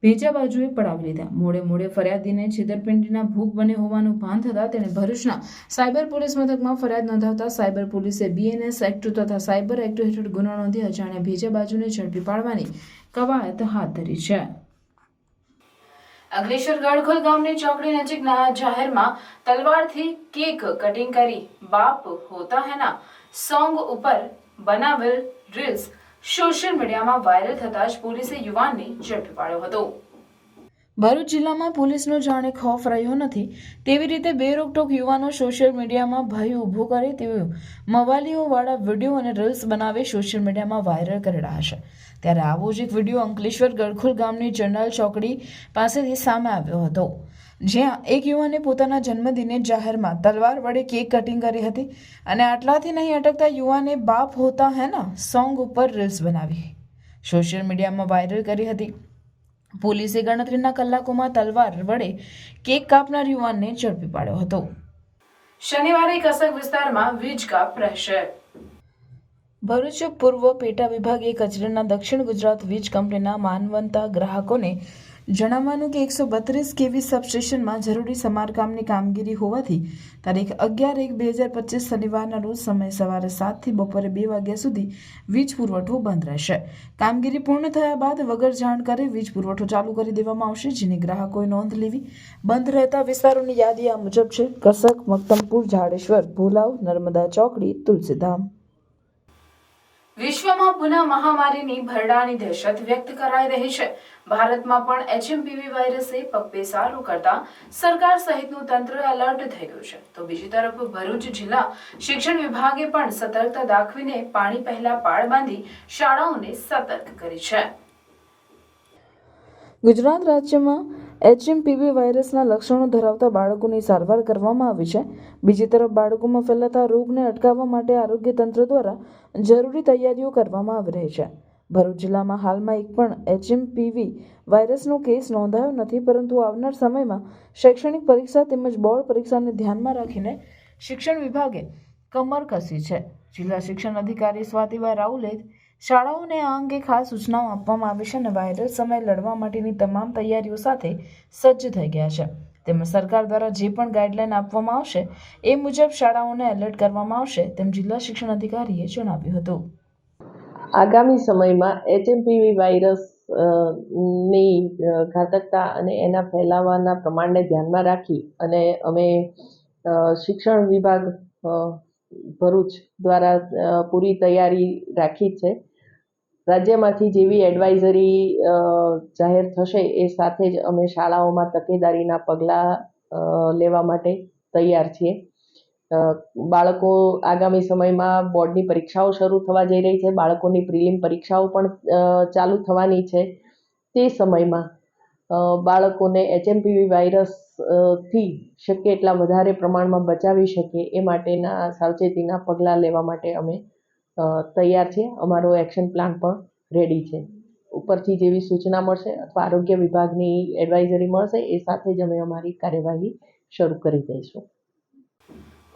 ભેજા બાજુએ પડાવી લીધા. મોડે ફરિયાદીને છેતરપિંડીના ભોગ બન્યો હોવાનું ભાન થતાં તેણે ભરૂચના સાયબર પોલીસ મથકમાં ફરિયાદ નોંધાવતા સાયબર પોલીસે BNS એક્ટ તથા સાયબર એક્ટ હેઠળ ગુનો નોંધી અજાણ્યા ભેજા બાજુને ઝડપી પાડવાની કવાયત હાથ ધરી છે. અંકલેશ્વર ગળખોલ ગામની ચોકડી નજીકના જાહેરમાં તલવારથી કેક કટિંગ કરી બાપ હોતા હૈના સોંગ ઉપર બનાવેલ રીલ્સ સોશિયલ મીડિયામાં વાયરલ થતાં જ પોલીસે યુવાનને ઝડપી પાડ્યો હતો. ભરૂચ જિલ્લામાં પોલીસનો જાણે ખોફ રહ્યો નથી તેવી રીતે બેરોકટોક યુવાનો સોશિયલ મીડિયામાં ભય ઊભો કરે તેવી મવાલીઓવાળા વિડીયો અને રીલ્સ બનાવી સોશિયલ મીડિયામાં વાયરલ કરી રહ્યા છે. ત્યારે આવો જ એક વિડીયો અંકલેશ્વર ગળખોલ ગામની જનરલ ચોકડી પાસેથી સામે આવ્યો હતો, જ્યાં એક યુવાને પોતાના જન્મદિને જાહેરમાં તલવાર વડે કેક કટિંગ કરી હતી અને આટલાથી નહીં અટકતા યુવાને બાપ હોતા હૈના સોંગ ઉપર રીલ્સ બનાવી સોશિયલ મીડિયામાં વાયરલ કરી હતી. પોલીસે ગણતરીના કલાકોમાં તલવાર વડે કેક કાપનાર યુવાનને ઝડપી પાડ્યો હતો. શનિવારે કસક વિસ્તારમાં વીજ કાપ રહેશે. ભરૂચ પૂર્વ પેટા વિભાગીય કચેરીના દક્ષિણ ગુજરાત વીજ કંપનીના માનવંતા ગ્રાહકોને જણાવવાનું કે 132 kV સબસ્ટેશનમાં જરૂરી સમારકામની કામગીરી હોવાથી તારીખ 11/1/2025 શનિવારના રોજ સમય સવારે 7 થી બપોરે 2 વાગ્યા સુધી વીજ પુરવઠો બંધ રહેશે. કામગીરી પૂર્ણ થયા બાદ વગર જાણકારી વીજ પુરવઠો ચાલુ કરી દેવામાં આવશે, જેની ગ્રાહકોએ નોંધ લેવી. બંધ રહેતા વિસ્તારોની યાદી આ મુજબ છે: કસક, મક્તમપુર, જાડેશ્વર, ભોલાવ, નર્મદા ચોકડી, તુલસીધામ. વિશ્વમાં પુનઃ મહામારીની ભરડાની દહેશત વ્યક્ત કરાઈ રહી છે. ભારતમાં પણ HMPV વાયરસે પગપેસારો કરતા સરકાર સહિતનું તંત્ર એલર્ટ થઈ ગયું છે. તો બીજી તરફ ભરૂચ જિલ્લા શિક્ષણ વિભાગે પણ સતર્કતા દાખવીને પાણી પહેલા પાળ બાંધી શાળાઓને સતર્ક કરી છે. ગુજરાત રાજ્યમાં HMPV વાયરસના લક્ષણો ધરાવતા બાળકોની સારવાર કરવામાં આવી છે. બીજી તરફ બાળકોમાં ફેલાતા રોગને અટકાવવા માટે આરોગ્ય તંત્ર દ્વારા જરૂરી તૈયારીઓ કરવામાં આવી રહી છે. ભરૂચ જિલ્લામાં હાલમાં એક પણ HMPV વાયરસનો કેસ નોંધાયો નથી, પરંતુ આવનાર સમયમાં શૈક્ષણિક પરીક્ષા તેમજ બોર્ડ પરીક્ષાને ધ્યાનમાં રાખીને શિક્ષણ વિભાગે કમર કસી છે. જિલ્લા શિક્ષણ અધિકારી સ્વાતિબા રાઉલે શાળાઓને આ અંગે ખાસ સૂચનાઓ આપવામાં આવી છે અને વાયરસ સામે લડવા માટેની તમામ તૈયારીઓ સાથે સજ્જ થઈ ગયા છે. તેમજ સરકાર દ્વારા જે પણ ગાઈડલાઈન આપવામાં આવશે એ મુજબ શાળાઓને એલર્ટ કરવામાં આવશે, તેમ જિલ્લા શિક્ષણ અધિકારીએ જણાવ્યું હતું. આગામી સમયમાં HMPV વાયરસ ની ઘાતકતા અને એના ફેલાવાના પ્રમાણને ધ્યાનમાં રાખી અને અમે શિક્ષણ વિભાગ ભરૂચ દ્વારા પૂરી તૈયારી રાખી છે. રાજ્યમાંથી જેવી એડવાઇઝરી જાહેર થશે એ સાથે જ અમે શાળાઓમાં તકેદારીના પગલાં લેવા માટે તૈયાર છીએ. બાળકો આગામી સમયમાં બોર્ડની પરીક્ષાઓ શરૂ થવા જઈ રહી છે. બાળકોની પ્રિલિમ પરીક્ષાઓ પણ ચાલુ થવાની છે. તે સમયમાં બાળકોને HMPV વાયરસથી શક્ય એટલા વધારે પ્રમાણમાં બચાવી શકે એ માટેના સાવચેતીના પગલાં લેવા માટે અમે તૈયાર છીએ. અમારો એક્શન પ્લાન પણ રેડી છે. ઉપરથી જેવી સૂચના મળશે અથવા આરોગ્ય વિભાગની એડવાઇઝરી મળશે એ સાથે જ અમે અમારી કાર્યવાહી શરૂ કરી દઈશું.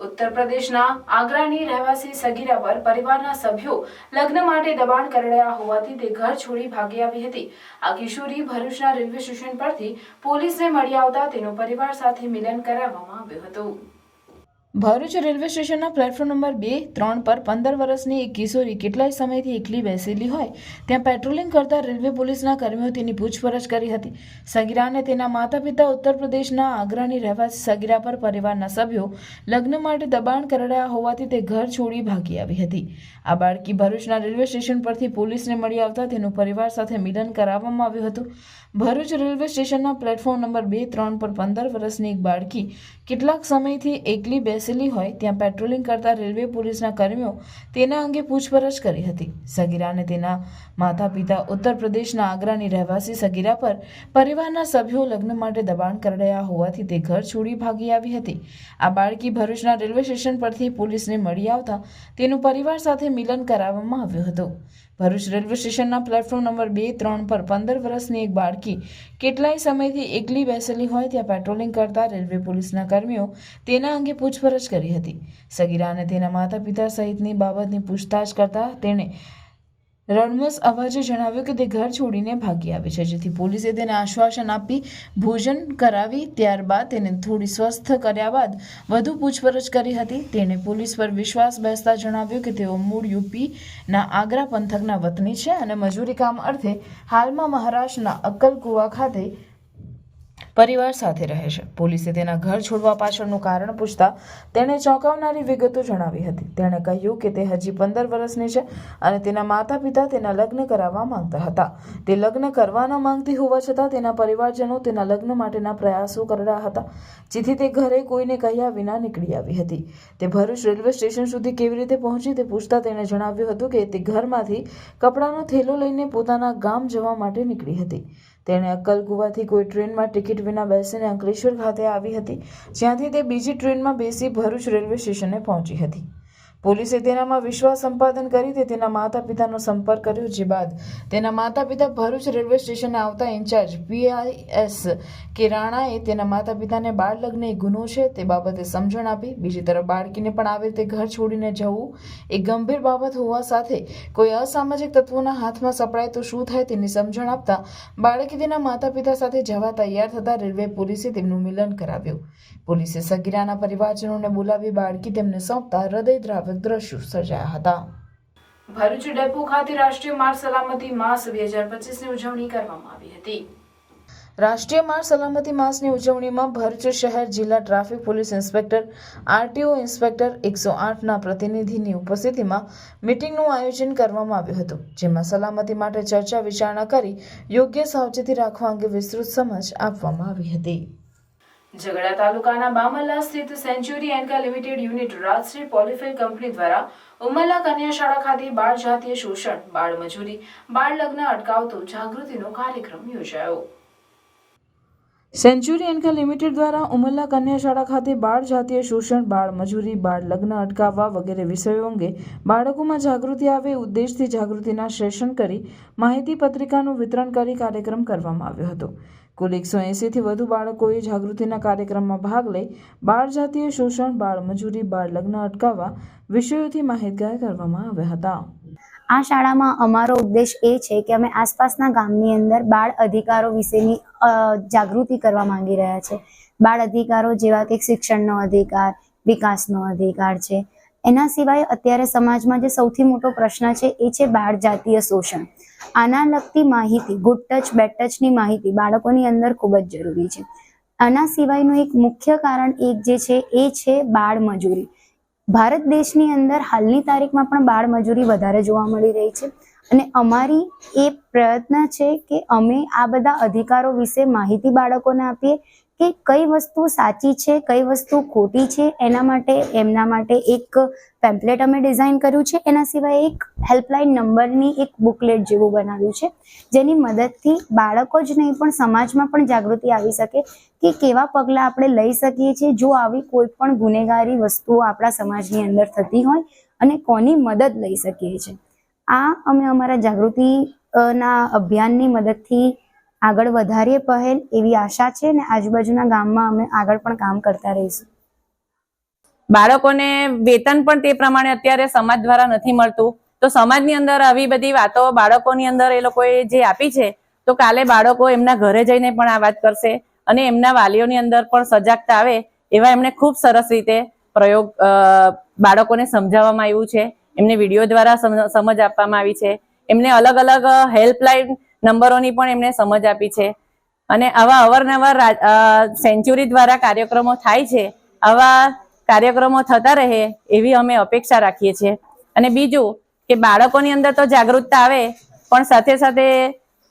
ઉત્તર પ્રદેશના આગ્રાની રહેવાસી સગીરા પર પરિવારના સભ્યો લગ્ન માટે દબાણ કરાયા હોવાથી તે ઘર છોડી ભાગી આવી હતી. આ કિશોરી ભરૂચના રેલવે સ્ટેશન પરથી પોલીસને મળી આવતા તેનો પરિવાર સાથે મિલન કરાવવામાં આવ્યું હતું. ભરૂચ રેલવે સ્ટેશનના પ્લેટફોર્મ નંબર 2-3 પર 15 વર્ષની એક કિશોરી કેટલાય સમયથી એકલી બેસેલી હોય ત્યાં પેટ્રોલિંગ કરતા રેલવે પોલીસના કર્મીઓ તેની પૂછપરછ કરી હતી. સગીરા અને તેના માતા પિતા ઉત્તર પ્રદેશના આગ્રાની રહેવાસી સગીરા પર પરિવારના સભ્યો લગ્ન માટે દબાણ કરાયા હોવાથી તે ઘર છોડી ભાગી આવી હતી. આ બાળકી ભરૂચના રેલવે સ્ટેશન પરથી પોલીસને મળી આવતા તેનું પરિવાર સાથે મિલન કરાવવામાં આવ્યું હતું. ભરૂચ રેલવે સ્ટેશનના પ્લેટફોર્મ નંબર 2-3 પર 15 વર્ષની એક બાળકી કેટલાક સમયથી એકલી બેસેલી હોય ત્યાં પેટ્રોલિંગ કરતા રેલવે પોલીસના કર્મીઓ તેના અંગે પૂછપરછ કરી હતી. સગીરા અને તેના માતા પિતા ઉત્તર પ્રદેશના આગ્રાની રહેવાસી સગીરા પર પરિવારના સભ્યો લગ્ન માટે દબાણ કરાયા હોવાથી તે ઘર છોડી ભાગી આવી હતી. આ બાળકી ભરૂચના રેલવે સ્ટેશન પરથી પોલીસને મળી આવતા તેનું પરિવાર સાથે મિલન કરાવવામાં આવ્યું હતું. ભરૂચ રેલવે સ્ટેશનના પ્લેટફોર્મ નંબર 2-3 પર 15 વર્ષની એક બાળકી કેટલાય સમયથી એકલી બેસેલી હોય ત્યાં પેટ્રોલિંગ કરતા રેલવે પોલીસના કર્મીઓ તેના અંગે પૂછપરછ કરી હતી. સગીરા અને તેના માતા પિતા સહિતની બાબતની પૂછતાછ કરતા તેણે રડમસ અવાજે જણાવ્યું કે તે ઘર છોડીને ભાગી આવી છે, જેથી પોલીસે તેને આશ્વાસન આપી ભોજન કરાવી ત્યારબાદ તેને થોડી સ્વસ્થ કર્યા બાદ વધુ પૂછપરછ કરી હતી. તેણે પોલીસ પર વિશ્વાસ બેસતા જણાવ્યું કે તેઓ મૂળ યુપીના આગ્રા પંથકના વતની છે અને મજૂરી કામ અર્થે હાલમાં મહારાષ્ટ્રના અક્કલકુવા ખાતે પરિવાર સાથે રહે છે. પોલીસે તેના ઘર છોડવા પાછળનું કારણ પૂછતા તેણે ચોંકાવનારી વિગતો જણાવી હતી. તેણે કહ્યું કે તે હજી 15 વર્ષની છે અને તેના માતા પિતા તેના લગ્ન કરાવવા માંગતા હતા. તે લગ્ન કરવા ન માંગતી હોવા છતાં તેના પરિવારજનો તેના લગ્ન માટેના પ્રયાસો કરી રહ્યા હતા, જેથી તે ઘરે કોઈને કહ્યા વિના નીકળી આવી હતી. તે ભરૂચ રેલવે સ્ટેશન સુધી કેવી રીતે પહોંચી તે પૂછતા તેણે જણાવ્યું હતું કે તે ઘરમાંથી કપડાનો થેલો લઈને પોતાના ગામ જવા માટે નીકળી હતી. તેણે અક્કલકુવાથી કોઈ ટ્રેનમાં ટિકિટ વિના બેસીને અંકલેશ્વર ખાતે આવી હતી, જ્યાંથી તે બીજી ટ્રેનમાં બેસી ભરૂચ રેલવે સ્ટેશને પહોંચી હતી. પોલીસે તેનામાં વિશ્વાસ સંપાદન કરી તે તેના માતા પિતાનો સંપર્ક કર્યો, જે બાદ તેના માતા પિતા ભરૂચ રેલવે સ્ટેશને આવતા ઇન્ચાર્જ PIS કે રાણાએ તેના માતા પિતાને બાળ લગ્ન એક ગુનો છે તે બાબતે સમજણ આપી. બીજી તરફ બાળકીને પણ આવી રીતે ઘર છોડીને જવું એક ગંભીર બાબત હોવા સાથે કોઈ અસામાજિક તત્વોના હાથમાં સપડાય તો શું થાય તેની સમજણ આપતા બાળકી તેના માતા પિતા સાથે જવા તૈયાર થતા રેલવે પોલીસે તેમનું મિલન કરાવ્યું. પોલીસે સગીરાના પરિવારજનોને બોલાવી બાળકી તેમને સોંપતા હૃદયદ્રાવક દ્રશ્યો સર્જાયા હતા. ભરૂચ ડેપો ખાતે રાષ્ટ્રીય માર્ગ સલામતી માસ 2025ની ઉજવણી કરવામાં આવી હતી. રાષ્ટ્રીય માર્ગ સલામતી માસની ઉજવણીમાં ભરૂચ શહેર જિલ્લા traffic police inspector, RTO inspector, 108ના પ્રતિનિધિની ઉપસ્થિતિમાં મીટિંગનું આયોજન કરવામાં આવ્યું હતું, જેમાં સલામતી માટે ચર્ચા વિચારણા કરી યોગ્ય સાવચેતી રાખવા અંગે વિસ્તૃત સમજ આપવામાં આવી હતી. ઝઘડા તાલુકાના બામલ્લા સ્થિત Century Enka Limited unit Rajshree Polyfil company દ્વારા ઉમલ્લા કન્યા શાળા ખાતે બાળ જાતીય શોષણ, બાળ મજૂરી, બાળ લગ્ન અટકાવતો જાગૃતિનો કાર્યક્રમ યોજાયો. સેન્ચુરી એન્કા લિમિટેડ દ્વારા ઉમલ્લા કન્યા શાળા ખાતે બાળ જાતીય શોષણ, બાળ મજૂરી, બાળ લગ્ન અટકાવવા વગેરે વિષયો અંગે બાળકોમાં જાગૃતિ આવે ઉદ્દેશથી જાગૃતિના સેશન કરી માહિતી પત્રિકાનું વિતરણ કરી કાર્યક્રમ કરવામાં આવ્યો હતો. કુલ 180થી વધુ બાળકોએ જાગૃતિના કાર્યક્રમમાં ભાગ લઈ બાળ જાતીય શોષણ, બાળ મજૂરી, બાળ લગ્ન અટકાવવા વિષયોથી માહિતગાર કરવામાં આવ્યા હતા. આ શાળામાં અમારો ઉદ્દેશ એ છે કે અમે આસપાસના ગામની અંદર બાળ અધિકારો વિશેની જાગૃતિ કરવા માંગી રહ્યા છે. બાળ અધિકારો જેવા કે શિક્ષણનો અધિકાર, વિકાસનો અધિકાર છે. એના સિવાય અત્યારે સમાજમાં જે સૌથી મોટો પ્રશ્ન છે એ છે બાળ જાતીય શોષણ. આના લગતી માહિતી, ગુડ ટચ બેડ ટચની માહિતી બાળકોની અંદર ખૂબ જ જરૂરી છે. આના સિવાયનું એક મુખ્ય કારણ એક જે છે એ છે બાળ મજૂરી. ભારત દેશની અંદર હાલની તારીખમાં પણ બાળ મજૂરી વધારે જોવા મળી રહી છે અને અમારી એ પ્રયત્ન છે કે અમે આ બધા અધિકારો વિશે માહિતી બાળકોને આપીએ કે કઈ વસ્તુ સાચી છે, કઈ વસ્તુ ખોટી છે. એના માટે એમના માટે એક પેમ્પલેટ અમે ડિઝાઇન કર્યું છે. એના સિવાય એક હેલ્પલાઇન નંબરની એક બુકલેટ જેવું બનાવ્યું છે, જેની મદદથી બાળકો જ નહીં પણ સમાજમાં પણ જાગૃતિ આવી શકે કે કેવા પગલાં આપણે લઈ શકીએ છીએ જો આવી કોઈ પણ ગુનેગારી વસ્તુઓ આપણા સમાજની અંદર થતી હોય અને કોની મદદ લઈ શકીએ છીએ. આ અમે અમારા જાગૃતિના અભિયાનની મદદથી આગળ વધારીએ પહેલ એવી આશા છે અને આજુબાજુના ગામમાં અમે આગળ પણ કામ કરતા રહીશું. બાળકોને વેતન પણ તે પ્રમાણે અત્યારે સમાજ દ્વારા નથી મળતું. તો સમાજની અંદર આવી બધી વાતો બાળકોની અંદર એ લોકોએ જે આપી છે, તો કાલે બાળકો એમના ઘરે જઈને પણ આ વાત કરશે અને એમના વાલીઓની અંદર પણ સજાગતા આવે એવા એમણે ખૂબ સરસ રીતે પ્રયોગ બાળકોને સમજાવવામાં આવ્યું છે. એમને વિડીયો દ્વારા સમજ આપવામાં આવી છે. એમને અલગ અલગ હેલ્પલાઇન નંબરોની પણ એમને સમજ આપી છે. અને આવા અવારનવાર સેન્ચુરી દ્વારા કાર્યક્રમો થાય છે. આવા કાર્યક્રમો થતા રહે એવી અમે અપેક્ષા રાખીએ છીએ. અને બીજું કે બાળકોની અંદર તો જાગૃતતા આવે, પણ સાથે સાથે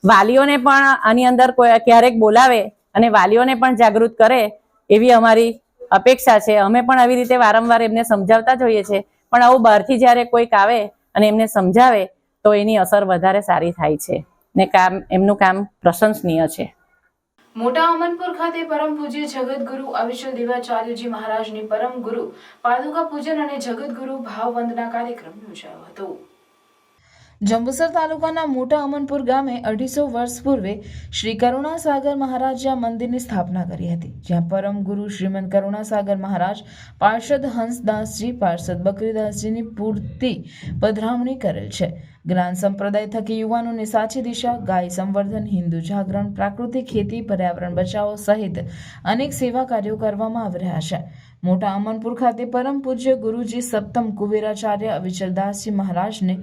વાલીઓને પણ આની અંદર ક્યારેક બોલાવે અને વાલીઓને પણ જાગૃત કરે એવી અમારી અપેક્ષા છે. અમે પણ આવી રીતે વારંવાર એમને સમજાવતા જ હોઈએ છીએ, પણ આવું બહારથી જ્યારે કોઈક આવે અને એમને સમજાવે તો એની અસર વધારે સારી થાય છે ને એમનું કામ પ્રશંસનીય છે. મોટા અમનપુર ખાતે પરમ પૂજ્ય જગતગુરુ અવિચલ દેવાચાર્યજી મહારાજની પરમ ગુરુ પાદુકા પૂજન અને જગતગુરુ ભાવ વંદના કાર્યક્રમ યોજાયો હતો. જંબુસર તાલુકાના મોટા અમનપુર ગામે 250 વર્ષ પૂર્વે શ્રી કરુણાસાગર મહારાજે આ મંદિરની સ્થાપના કરી હતી, જ્યાં પરમ ગુરુ શ્રીમંત કરુણાસાગર મહારાજ પાર્ષદ હંસદાસજી, પાર્ષદ બકરીદાસજીની પૂર્તિ પધરામણી કરેલ છે. જ્ઞાન સંપ્રદાય થકી યુવાનોની સાચી દિશા, ગાય સંવર્ધન, હિન્દુ જાગરણ, પ્રાકૃતિક ખેતી, પર્યાવરણ બચાવો સહિત અનેક સેવા કાર્યો કરવામાં આવી રહ્યા છે. મોટા અમનપુર ખાતે પરમ પૂજ્ય ગુરુજી સપ્તમ કુબેરાચાર્ય અવિચલદાસજી મહારાજને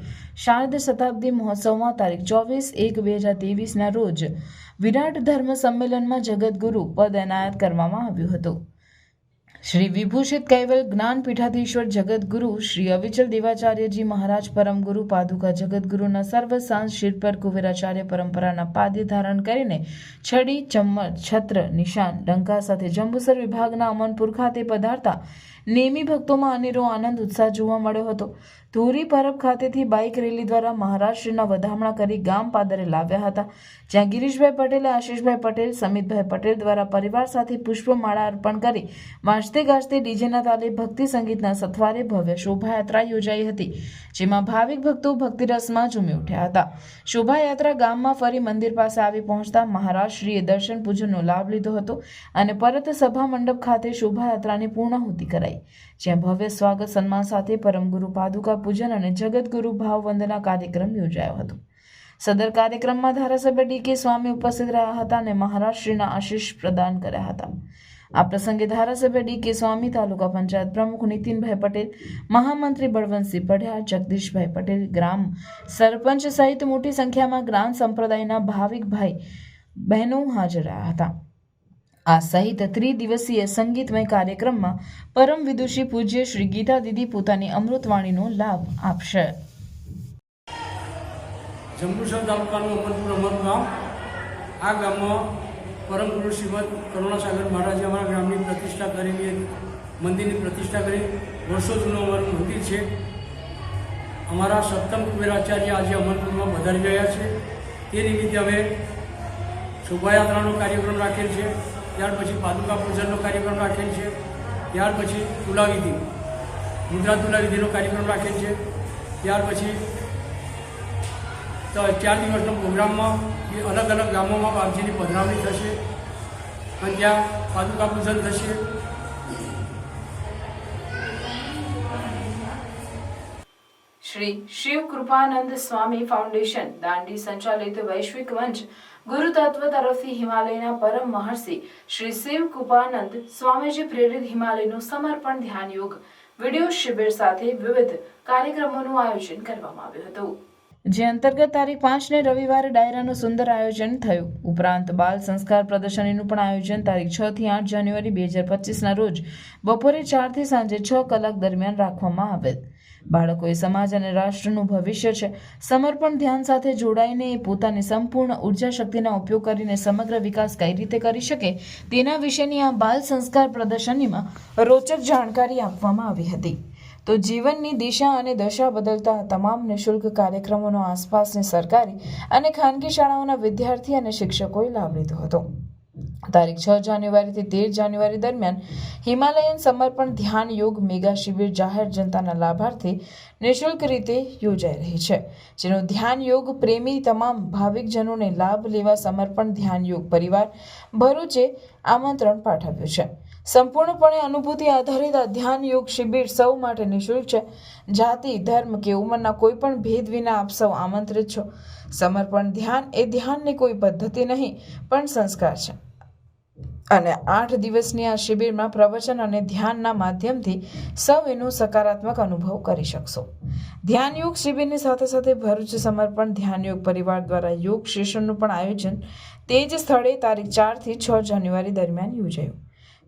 શારદ શતાબ્દી મહોત્સવમાં તારીખ 24/1/2023ના રોજ વિરાટ ધર્મ સંમેલનમાં જગતગુરુ પદ એનાયત કરવામાં આવ્યું હતું. શ્રી વિભૂષિત કૈવલ જ્ઞાન પીઠાધીશ્વર જગતગુરુ શ્રી અવિચલ દેવાચાર્યજી મહારાજ પરમ ગુરુ પાદુકા જગતગુરુના સર્વ સાંજ શિર પર કુબેરાચાર્ય પરંપરાના પાદ્ય ધારણ કરીને છડી, ચમ્મચ, છત્ર, નિશાન, ડંકા સાથે જંબુસર વિભાગના અમનપુર ખાતે પધારતા નેમી ભક્તોમાં અનેરો આનંદ ઉત્સાહ જોવા મળ્યો હતો. ધોરી પરબ ખાતેથી બાઇક રેલી દ્વારા મહારાજશ્રીના વધામણા કરી ગામ પાદરે લાવ્યા હતા, જ્યાં ગિરીશભાઈ પટેલે, આશીષભાઈ પટેલ, સમિતભાઈ પટેલ દ્વારા પરિવાર સાથે પુષ્પમાળા અર્પણ કરી વાંચતે ગાજતે ડીજેના તાલે ભક્તિ સંગીતના સથવારે ભવ્ય શોભાયાત્રા યોજાઈ હતી, જેમાં ભાવિક ભક્તો ભક્તિરસમાં ઝૂમી ઉઠ્યા હતા. શોભાયાત્રા ગામમાં ફરી મંદિર પાસે આવી પહોંચતા મહારાજશ્રીએ દર્શન પૂજનનો લાભ લીધો હતો અને પરત સભા મંડપ ખાતે શોભાયાત્રાની પૂર્ણાહુતિ કરાઈ, જ્યાં ભવ્ય સ્વાગત સન્માન સાથે પરમગુરુ પાદુકા પૂજન અને જગતગુરુ ભાવ વંદના કાર્યક્રમ યોજાયો હતો. સદર કાર્યક્રમમાં ધારાસભ્ય ડી.કે. સ્વામી ઉપસ્થિત રહ્યા હતા અને મહારાજશ્રીના આશીષ પ્રદાન કર્યા હતા. આ પ્રસંગે ધારાસભ્ય ડી.કે. સ્વામી, તાલુકા પંચાયત પ્રમુખ નીતિનભાઈ પટેલ, મહામંત્રી બળવંતસિંહ પઢિયાર, જગદીશભાઈ પટેલ, ગ્રામ સરપંચ સહિત મોટી સંખ્યામાં જ્ઞાન સંપ્રદાયના ભાવિક ભાઈ બહેનો હાજર રહ્યા હતા. આ સહિત ત્રિદિવસીય સંગીતમય કાર્યક્રમમાં પરમ વિદુષી પૂજ્ય શ્રી ગીતા દીદી પોતાની અમૃતવાણીનો લાભ આપશે. જંબુસર તાલુકાનું અમનપુર અમારું ગામ. આ ગામમાં પરમ ગુરુ શ્રીમદ કરુણાસાગર મહારાજે અમારા ગામની પ્રતિષ્ઠા કરેલી મંદિરની પ્રતિષ્ઠા કરી. વર્ષો જૂનું અમારું મંદિર છે. અમારા સપ્તમ કુબેરાચાર્ય આજે અમનપુરમાં પધારી ગયા છે. તે નિમિત્તે અમે શોભાયાત્રાનો કાર્યક્રમ રાખેલ છે. ત્યાર પછી પાદુકા પૂજનનો કાર્યક્રમ રાખેલ છે. ત્યાર પછી તુલાવિધિ, મુદ્રા તુલાવિધિનો કાર્યક્રમ રાખેલ છે. ત્યાર પછી 4 દિવસનો પ્રોગ્રામમાં અલગ અલગ ગામોમાં બાપજીની પધરાવણી થશે અને ત્યાં પાદુકા પૂજન થશે. શ્રી શિવ કૃપાનંદ સ્વામી ફાઉન્ડેશન દાંડી સંચાલિત વૈશ્વિક મંચ ગુરુ તત્વ તરફથી હિમાલયના પરમ મહર્ષિ શ્રી શિવ કૃપાનંદ સ્વામીજી પ્રેરિત હિમાલયનું સમર્પણ ધ્યાન યોગ વિડીયો શિબિર સાથે વિવિધ કાર્યક્રમોનું આયોજન કરવામાં આવ્યું હતું, જે અંતર્ગત તારીખ 5ને રવિવારે ડાયરાનું સુંદર આયોજન થયું. ઉપરાંત બાલ સંસ્કાર પ્રદર્શનીનું પણ આયોજન તારીખ 6 થી 8 જાન્યુઆરી 2025ના રોજ બપોરે 4 થી સાંજે 6 કલાક દરમિયાન રાખવામાં આવેલ. બાળકો એ સમાજ અને રાષ્ટ્રનું ભવિષ્ય છે. સમર્પણ ધ્યાન સાથે જોડાઈને એ પોતાની સંપૂર્ણ ઉર્જા શક્તિના ઉપયોગ કરીને સમગ્ર વિકાસ કઈ રીતે કરી શકે તેના વિશેની આ બાલ સંસ્કાર પ્રદર્શનીમાં રોચક જાણકારી આપવામાં આવી હતી. તો જીવનની દિશા અને દશા બદલતા તમામ નિઃશુલ્ક કાર્યક્રમોનો આસપાસની સરકારી અને ખાનગી શાળાઓના વિદ્યાર્થી અને શિક્ષકોએ લાભ લીધો હતો. તારીખ 6 જાન્યુઆરીથી 13 જાન્યુઆરી દરમિયાન હિમાલયન સમર્પણ ધ્યાન યોગ મેગા શિબિર જાહેર જનતાના લાભાર્થે નિઃશુલ્ક રીતે યોજાઈ રહી છે, જેનો ધ્યાન યોગ પ્રેમી તમામ ભાવિકજનોને લાભ લેવા સમર્પણ ધ્યાન યોગ પરિવાર ભરૂચે આમંત્રણ પાઠવ્યું છે. સંપૂર્ણપણે અનુભૂતિ આધારિત આ ધ્યાન યોગ શિબિર સૌ માટે નિઃશુલ્ક છે. જાતિ, ધર્મ કે ઉંમરના કોઈ પણ ભેદ વિના આપ સૌ આમંત્રિત છો. સમર્પણ ધ્યાન એ ધ્યાનની કોઈ પદ્ધતિ નહીં પણ સંસ્કાર છે અને 8 દિવસની આ શિબિરમાં પ્રવચન અને ધ્યાનના માધ્યમથી સૌ એનો સકારાત્મક અનુભવ કરી શકશો. ધ્યાન યોગ શિબિરની સાથે સાથે ભરૂચ સમર્પણ ધ્યાન યોગ પરિવાર દ્વારા યોગ સેશનનું પણ આયોજન તે જ સ્થળે તારીખ 4 થી 6 જાન્યુઆરી દરમિયાન યોજાયું,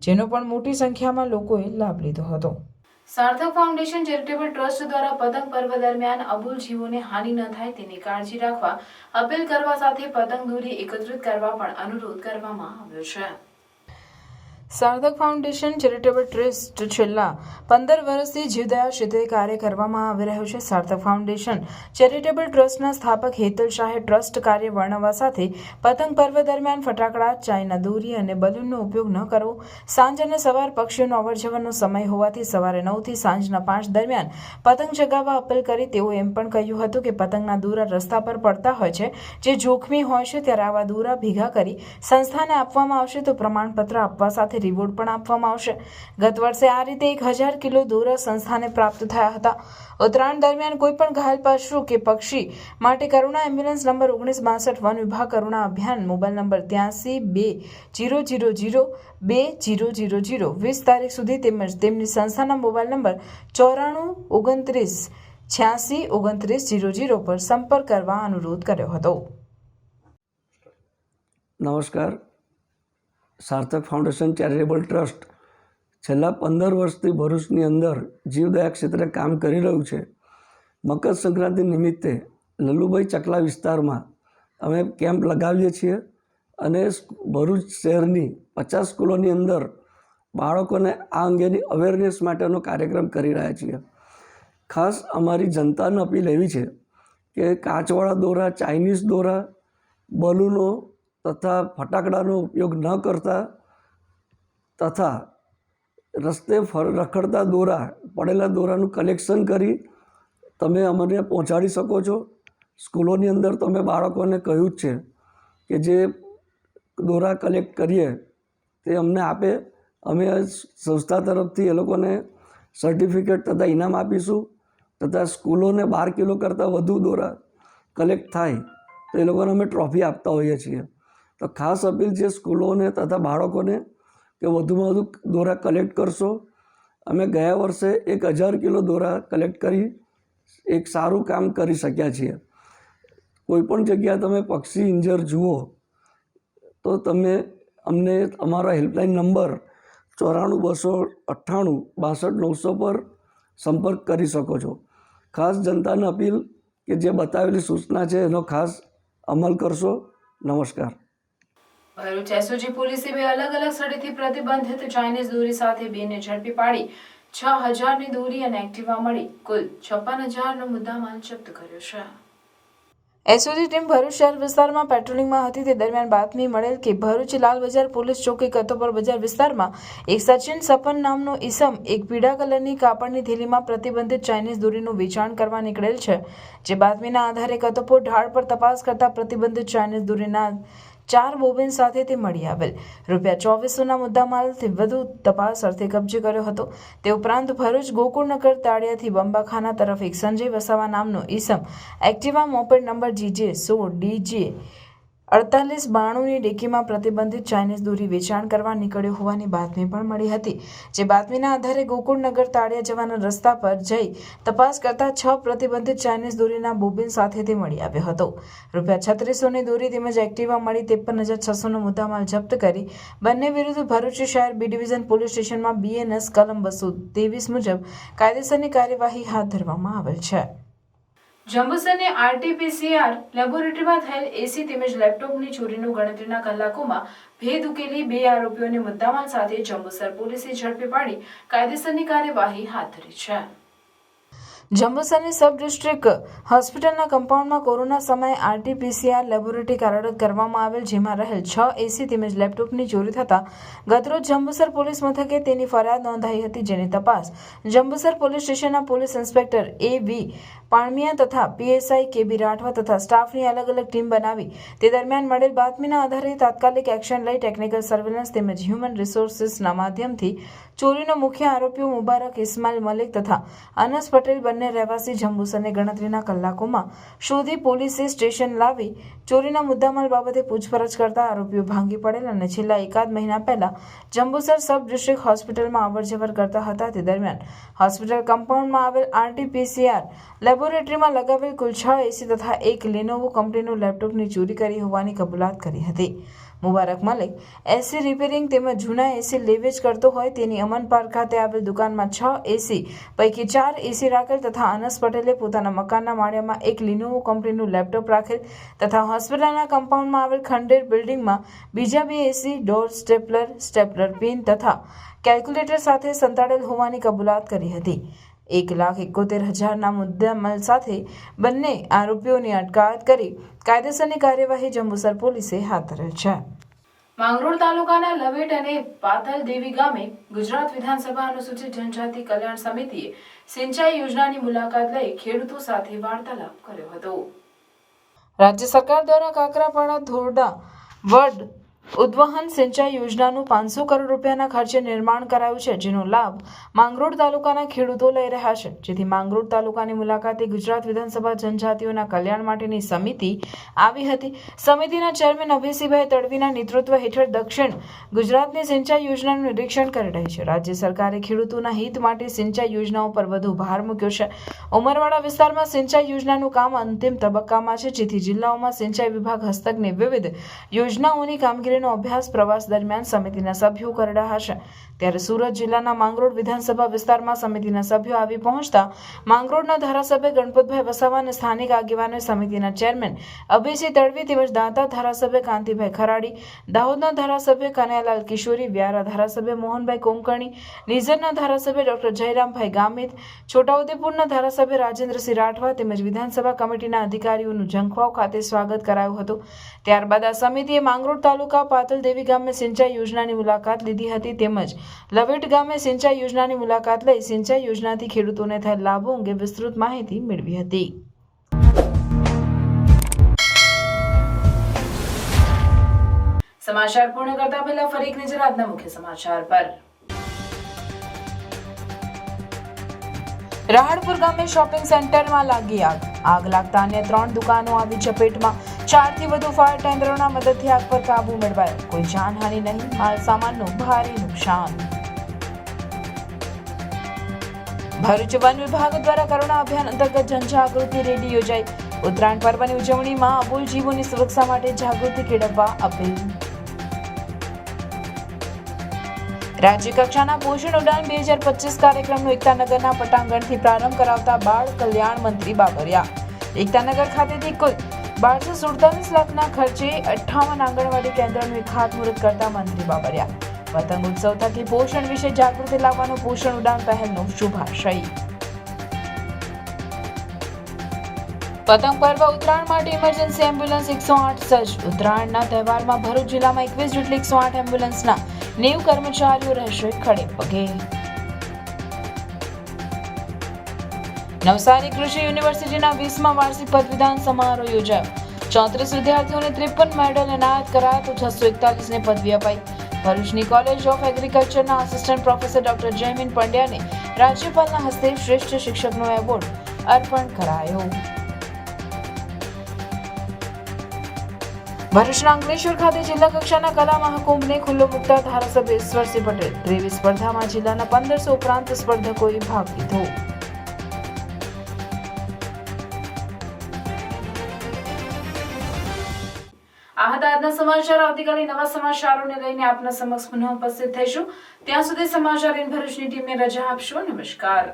જેનો પણ મોટી સંખ્યામાં લોકોએ લાભ લીધો હતો. સાર્થક ફાઉન્ડેશન ચેરિટેબલ ટ્રસ્ટ દ્વારા પતંગ પર્વ દરમિયાન અબોલ જીવોને હાનિ ન થાય તેની કાળજી રાખવા અપીલ કરવા સાથે પતંગ દોરી એકત્રિત કરવા પણ અનુરોધ કરવામાં આવ્યો છે. સાર્થક ફાઉન્ડેશન ચેરિટેબલ ટ્રસ્ટ છેલ્લા 15 વર્ષથી જીવદયા ક્ષેત્રે કાર્ય કરવામાં આવી રહ્યું છે. સાર્થક ફાઉન્ડેશન ચેરિટેબલ ટ્રસ્ટના સ્થાપક હેતલ શાહે ટ્રસ્ટ કાર્ય વર્ણવવા સાથે પતંગ પર્વ દરમિયાન ફટાકડા, ચાઇના દોરી અને બલૂનનો ઉપયોગ ન કરવો, સાંજ અને સવાર પક્ષીઓનો અવરજવરનો સમય હોવાથી સવારે 9 થી સાંજના 5 દરમિયાન પતંગ ચગાવવા અપીલ કરી. તેઓ એમ પણ કહ્યું હતું કે પતંગના દોરા રસ્તા પર પડતા હોય છે, જે જોખમી હોય છે, ત્યારે આવા દોરા ભેગા કરી સંસ્થાને આપવામાં આવશે તો પ્રમાણપત્ર આપવા સાથે રિવોર્ડ પણ આપવામાં આવશે. ગત વર્ષે આ રીતે 1000 કિલો દોરા સંસ્થાને પ્રાપ્ત થયા હતા. ઉત્તરાયણ દરમિયાન કોઈ પણ ઘાયલ પશુ કે પક્ષી માટે કરુણા એમ્બ્યુલન્સ નંબર 1962 વન વિભાગ કરુણા અભિયાન મોબાઈલ નંબર 8320002000 20 તારીખ સુધી તેમજ તેમની સંસ્થાના મોબાઈલ નંબર 9429862900 પર સંપર્ક કરવા અનુરોધ કર્યો હતો. નમસ્કાર. સાર્થક ફાઉન્ડેશન ચેરિટેબલ ટ્રસ્ટ છેલ્લા 15 વર્ષથી ભરૂચની અંદર જીવદયા ક્ષેત્રે કામ કરી રહ્યું છે. મકર સંક્રાંતિ નિમિત્તે લલ્લુભાઈ ચકલા વિસ્તારમાં અમે કેમ્પ લગાવીએ છીએ અને ભરૂચ શહેરની 50 સ્કૂલોની અંદર બાળકોને આ અંગેની અવેરનેસ માટેનો કાર્યક્રમ કરી રહ્યા છીએ. ખાસ અમારી જનતાને અપીલ એવી છે કે કાચવાળા દોરા, ચાઇનીઝ દોરા, બલૂનો તથા ફટાકડાનો ઉપયોગ ન કરતા તથા રસ્તે રખડતા દોરા, પડેલા દોરાનું કલેક્શન કરી તમે અમને પહોંચાડી શકો છો. સ્કૂલોની અંદર તમે બાળકોને કહ્યું જ છે કે જે દોરા કલેક્ટ કરીએ તે અમને આપે. અમે સંસ્થા તરફથી એ લોકોને સર્ટિફિકેટ તથા ઇનામ આપીશું તથા સ્કૂલોને 12 કિલો કરતાં વધુ દોરા કલેક્ટ થાય તો એ લોકોને અમે ટ્રોફી આપતા હોઈએ છીએ. તો ખાસ અપીલ છે સ્કૂલોને તથા બાળકોને કે વધુમાં વધુ દોરા કલેક્ટ કરશો. અમે ગયા વર્ષે 1000 કિલો દોરા કલેક્ટ કરી એક સારું કામ કરી શક્યા છીએ. કોઈપણ જગ્યાએ તમે પક્ષી ઇન્જર જુઓ તો તમે અમને અમારા હેલ્પલાઇન નંબર 942998 62 900 પર સંપર્ક કરી શકો છો. ખાસ જનતાને અપીલ કે જે બતાવેલી સૂચના છે એનો ખાસ અમલ કરશો. નમસ્કાર. ભરૂચ એસઓજી પોલીસે 2 અલગ અલગ સ્થળેથી પ્રતિબંધિત ચાઇનીઝ દોરી સાથે 2ને ઝડપી પાડી 6000ની દોરી અને એક્ટિવા મળી કુલ 56000નો મુદ્દામાલ જપ્ત કર્યો છે. એસઓજી ટીમ ભરૂચ શહેર વિસ્તારમાં પેટ્રોલિંગમાં હતી તે દરમિયાન બાતમી મળેલ કે ભરૂચ લાલ બજાર પોલીસ ચોકી કતોપર બજાર વિસ્તારમાં એક સચિન સપન નામનો ઈસમ એક પીળા કલરની કાપડની થેલીમાં પ્રતિબંધિત ચાઇનીઝ દોરીનું વેચાણ કરવા નીકળેલ છે. જે બાતમીના આધારે કતોપર ઢાળ પર તપાસ કરતા પ્રતિબંધિત ચાઇનીઝ દોરીના 4 બોબિન સાથે તે મળી આવેલ ₹2400ના મુદ્દામાલથી વધુ તપાસ અર્થે કબજે કર્યો હતો. તે ઉપરાંત ભરૂચ ગોકુળનગર તાળિયાથી બંબાખાના તરફ એક સંજય વસાવા નામનો ઈસમ એક્ટિવા મોપેડ નંબર GJ16DJ 4892ની ડેકીમાં પ્રતિબંધિત ચાઇનીઝ દોરી વેચાણ કરવા નીકળ્યો હોવાની બાતમી પણ મળી હતી. જે બાતમીના આધારે ગોકુળનગર તાળિયા જવાના રસ્તા પર જઈ તપાસ કરતા 6 પ્રતિબંધિત ચાઇનીઝ દોરીના બોબિન સાથે તે મળી આવ્યો હતો. ₹3600ની દોરી તેમજ એક્ટિવા મળી 53600નો મુદ્દામાલ જપ્ત કરી બંને વિરુદ્ધ ભરૂચ શહેર બી ડિવિઝન પોલીસ સ્ટેશનમાં BNS કલમ 223 મુજબ કાયદેસરની કાર્યવાહી હાથ ધરવામાં આવેલ છે. જંબુસરની RT-PCR લેબોરેટરીમાં થયેલ એસી તેમજ લેપટોપની ચોરીનું ગણતરીના કલાકોમાં ભેદ ઉકેલી 2 આરોપીઓને મુદ્દામાલ સાથે જંબુસર પોલીસે ઝડપી પાડી કાયદેસરની કાર્યવાહી હાથ ધરી છે. જંબુસરની સબ ડિસ્ટ્રિક્ટ હોસ્પિટલના કમ્પાઉન્ડમાં કોરોના સમયે RT-PCR લેબોરેટરી કાર્યરત કરવામાં આવેલ, જેમાં રહેલ 6 AC તેમજ લેપટોપની ચોરી થતાં ગતરોજ જંબુસર પોલીસ મથકે તેની ફરિયાદ નોંધાઈ હતી, જેની તપાસ જંબુસર પોલીસ સ્ટેશનના પોલીસ ઇન્સ્પેક્ટર AV પાણમિયા તથા PSI KB રાઠવા તથા સ્ટાફની અલગ અલગ ટીમ બનાવી તે દરમિયાન મળેલ બાતમીના આધારે તાત્કાલિક એક્શન લઈ ટેકનિકલ સર્વેલન્સ તેમજ હ્યુમન રિસોર્સિસના માધ્યમથી ચોરીનો મુખ્ય આરોપીઓ મુબારક ઇસ્માઇલ મલિક તથા અનસ પટેલ બંને રહેવાસી જંબુસરને ગણતરીના કલાકોમાં શોધી પોલીસે સ્ટેશન લાવી ચોરીના મુદ્દામાલ બાબતે પૂછપરછ કરતા આરોપીઓ ભાંગી પડેલ અને છેલ્લા એકાદ મહિના પહેલા જંબુસર સબ ડિસ્ટ્રિક્ટ હોસ્પિટલમાં અવરજવર કરતા હતા. તે દરમિયાન હોસ્પિટલ કમ્પાઉન્ડમાં આવેલ RT-PCR લેબોરેટરીમાં લગાવેલ કુલ 6 AC તથા એક લેનોવો કંપનીનું લેપટોપની ચોરી કરી હોવાની કબૂલાત કરી હતી. મુબારક મલિક AC રિપેરિંગ તેમજ જૂના AC લેવેચ કરતો હોય તેની અમન પાર્ક ખાતે આવેલ દુકાનમાં 6 AC પૈકી 4 AC રાખેલ તથા અનસ પટેલે પોતાના મકાનના માળિયામાં એક લિનોવો કંપનીનું લેપટોપ રાખેલ તથા હોસ્પિટલના કમ્પાઉન્ડમાં આવેલ ખંડેર બિલ્ડિંગમાં બીજા 2 AC ડોર સ્ટેપલર પિન તથા કેલ્ક્યુલેટર સાથે સંતાડેલ હોવાની કબૂલાત કરી હતી. 1,71,000ના મુદ્દામાલ સાથે બંને આરોપીઓની અટકાયત કરી કાયદેસરની કાર્યવાહી જંબુસર પોલીસે હાથ ધરેલ છે. માંગરોળ તાલુકાના લવેટ અને પાતલ દેવી ગામે ગુજરાત વિધાનસભા અનુસૂચિત જનજાતિ કલ્યાણ સમિતિએ સિંચાઈ યોજનાની મુલાકાત લઈ ખેડૂતો સાથે વાર્તાલાપ કર્યો હતો. રાજ્ય સરકાર દ્વારા કાકરાપાડા ધોરડા વડ ઉદ્વહન સિંચાઈ યોજનાનું 500 કરોડ રૂપિયાના ખર્ચે નિર્માણ કરાયું છે, જેનો લાભ માંગરોળ તાલુકાના ખેડૂતો લઈ રહ્યા છે. જેથી માંગરોળ તાલુકાની મુલાકાતે ગુજરાત વિધાનસભા જનજાતિઓના કલ્યાણ માટેની સમિતિ આવી હતી. સમિતિના ચેરમેન અભયસિંહભાઈ તડવીના નેતૃત્વ હેઠળ દક્ષિણ ગુજરાતની સિંચાઈ યોજનાનું નિરીક્ષણ કરી રહી છે. રાજ્ય સરકારે ખેડૂતોના હિત માટે સિંચાઈ યોજનાઓ પર વધુ ભાર મૂક્યો છે. ઉમરવાડા વિસ્તારમાં સિંચાઈ યોજનાનું કામ અંતિમ તબક્કામાં છે, જેથી જિલ્લાઓમાં સિંચાઈ વિભાગ હસ્તકની વિવિધ યોજનાઓની કામગીરી અભ્યાસ પ્રવાસ દરમિયાન સમિતિના સભ્યો કરી રહ્યા છે. ત્યારે સુરત જિલ્લાના માંગરોળ વિધાનસભા વિસ્તારમાં સમિતિના સભ્યો આવી પહોંચતા માંગરોળના ધારાસભ્ય ગણપતભાઈ વસાવા અને સ્થાનિક આગેવાનોએ સમિતિના ચેરમેન અભયસિંહ તડવી તેમજ દાંતા ધારાસભ્ય કાંતિભાઈ ખરાડી, દાહોદના ધારાસભ્ય કનૈયાલાલ કિશોરી, વ્યારા ધારાસભ્ય મોહનભાઈ કોંકણી, નિઝરના ધારાસભ્ય ડોક્ટર જયરામભાઈ ગામિત, છોટાઉદેપુરના ધારાસભ્ય રાજેન્દ્રસિંહ રાઠવા તેમજ વિધાનસભા કમિટીના અધિકારીઓનું ઝંખવાવ ખાતે સ્વાગત કરાયું હતું. ત્યારબાદ આ સમિતિએ માંગરોળ તાલુકા પાતલ દેવી ગામે સિંચાઈ યોજનાની મુલાકાત લીધી હતી તેમજ લવેટ ગામે સિંચાઈ યોજનાની મુલાકાત લઈ સિંચાઈ યોજનાથી ખેડૂતોને થયેલ લાભો અંગે વિસ્તૃત માહિતી મેળવી હતી. સમાચાર પૂર્ણ કરતા પહેલા ફરી એક નજર આજના મુખ્ય સમાચાર પર. રાહડપુર ગામે શોપિંગ સેન્ટરમાં લાગી આગ. આગ લાગતા અન્ય 3 દુકાનો આવી ચપેટમાં. 4 થી વધુ ફાયર ટેન્ડરોના મદદથી આગ પર કાબુ મેળવાયો. કોઈ જાનહાનિ નહીં, માલ સામાનનું ભારે નુકસાન. ભરૂચ વન વિભાગ દ્વારા કરુણા અભિયાન અંતર્ગત જનજાગૃતિ રેલી યોજાઈ. ઉત્તરાયણ પર્વની ઉજવણીમાં અબોલ જીવોની સુરક્ષા માટે જાગૃતિ કેળવવા અપીલ. રાજ્ય કક્ષાના પોષણ ઉડાન 2025 કાર્યક્રમનો એકતાનગરના પટાંગણથી પ્રારંભ કરાવતા બાળ કલ્યાણ મંત્રી બાબરિયા. એકતાનગર ખાતેથી કુલ 1247 લાખના ખર્ચે 58 આંગણવાડી કેન્દ્રનું ખાતમુહૂર્ત કરતા મંત્રી બાબરિયા. પતંગ ઉત્સવ થકી પોષણ વિશે જાગૃતિ લાવવાનો પોષણ ઉડાન પહેલનો શુભાશય. પતંગ પર્વ ઉત્તરાયણ માટે ઇમરજન્સી એમ્બ્યુલન્સ 108 સજ્જ. ઉત્તરાયણના તહેવારમાં ભરૂચ જિલ્લામાં 21 જેટલી 108 એમ્બ્યુલન્સના 90 કર્મચારીઓ રહેશે ખડે પગે. નવસારી કૃષિ યુનિવર્સિટીના 20મા વાર્ષિક પદવીદાન સમારોહ યોજાયો. 34 વિદ્યાર્થીઓને 53 મેડલ એનાયત કરાયા તો 641ને પદવી અપાઈ. ભરૂચની કોલેજ ઓફ એગ્રીકલ્ચરના આસિસ્ટન્ટ પ્રોફેસર ડોક્ટર જયમીન પંડ્યાને રાજ્યપાલના હસ્તે શ્રેષ્ઠ શિક્ષકનો એવોર્ડ અર્પણ કરાયો. ભરૂચના અંકલેશ્વર ખાતે જિલ્લા કક્ષાના કલા મહાકુંભને ખુલ્લો મૂકતા ધારાસભ્ય ઈશ્વરસિંહ પટેલ. 23 સ્પર્ધામાં જિલ્લાના 1500 ઉપરાંત સ્પર્ધકોએ ભાગ લીધો. આ હતા આજના સમાચાર. આવતીકાલે નવા સમાચારોને લઈને આપના સમક્ષ પુનઃ ઉપસ્થિત થઈશું. ત્યાં સુધી સમાચાર ઇન ભરૂચની ટીમને રજા આપશો. નમસ્કાર.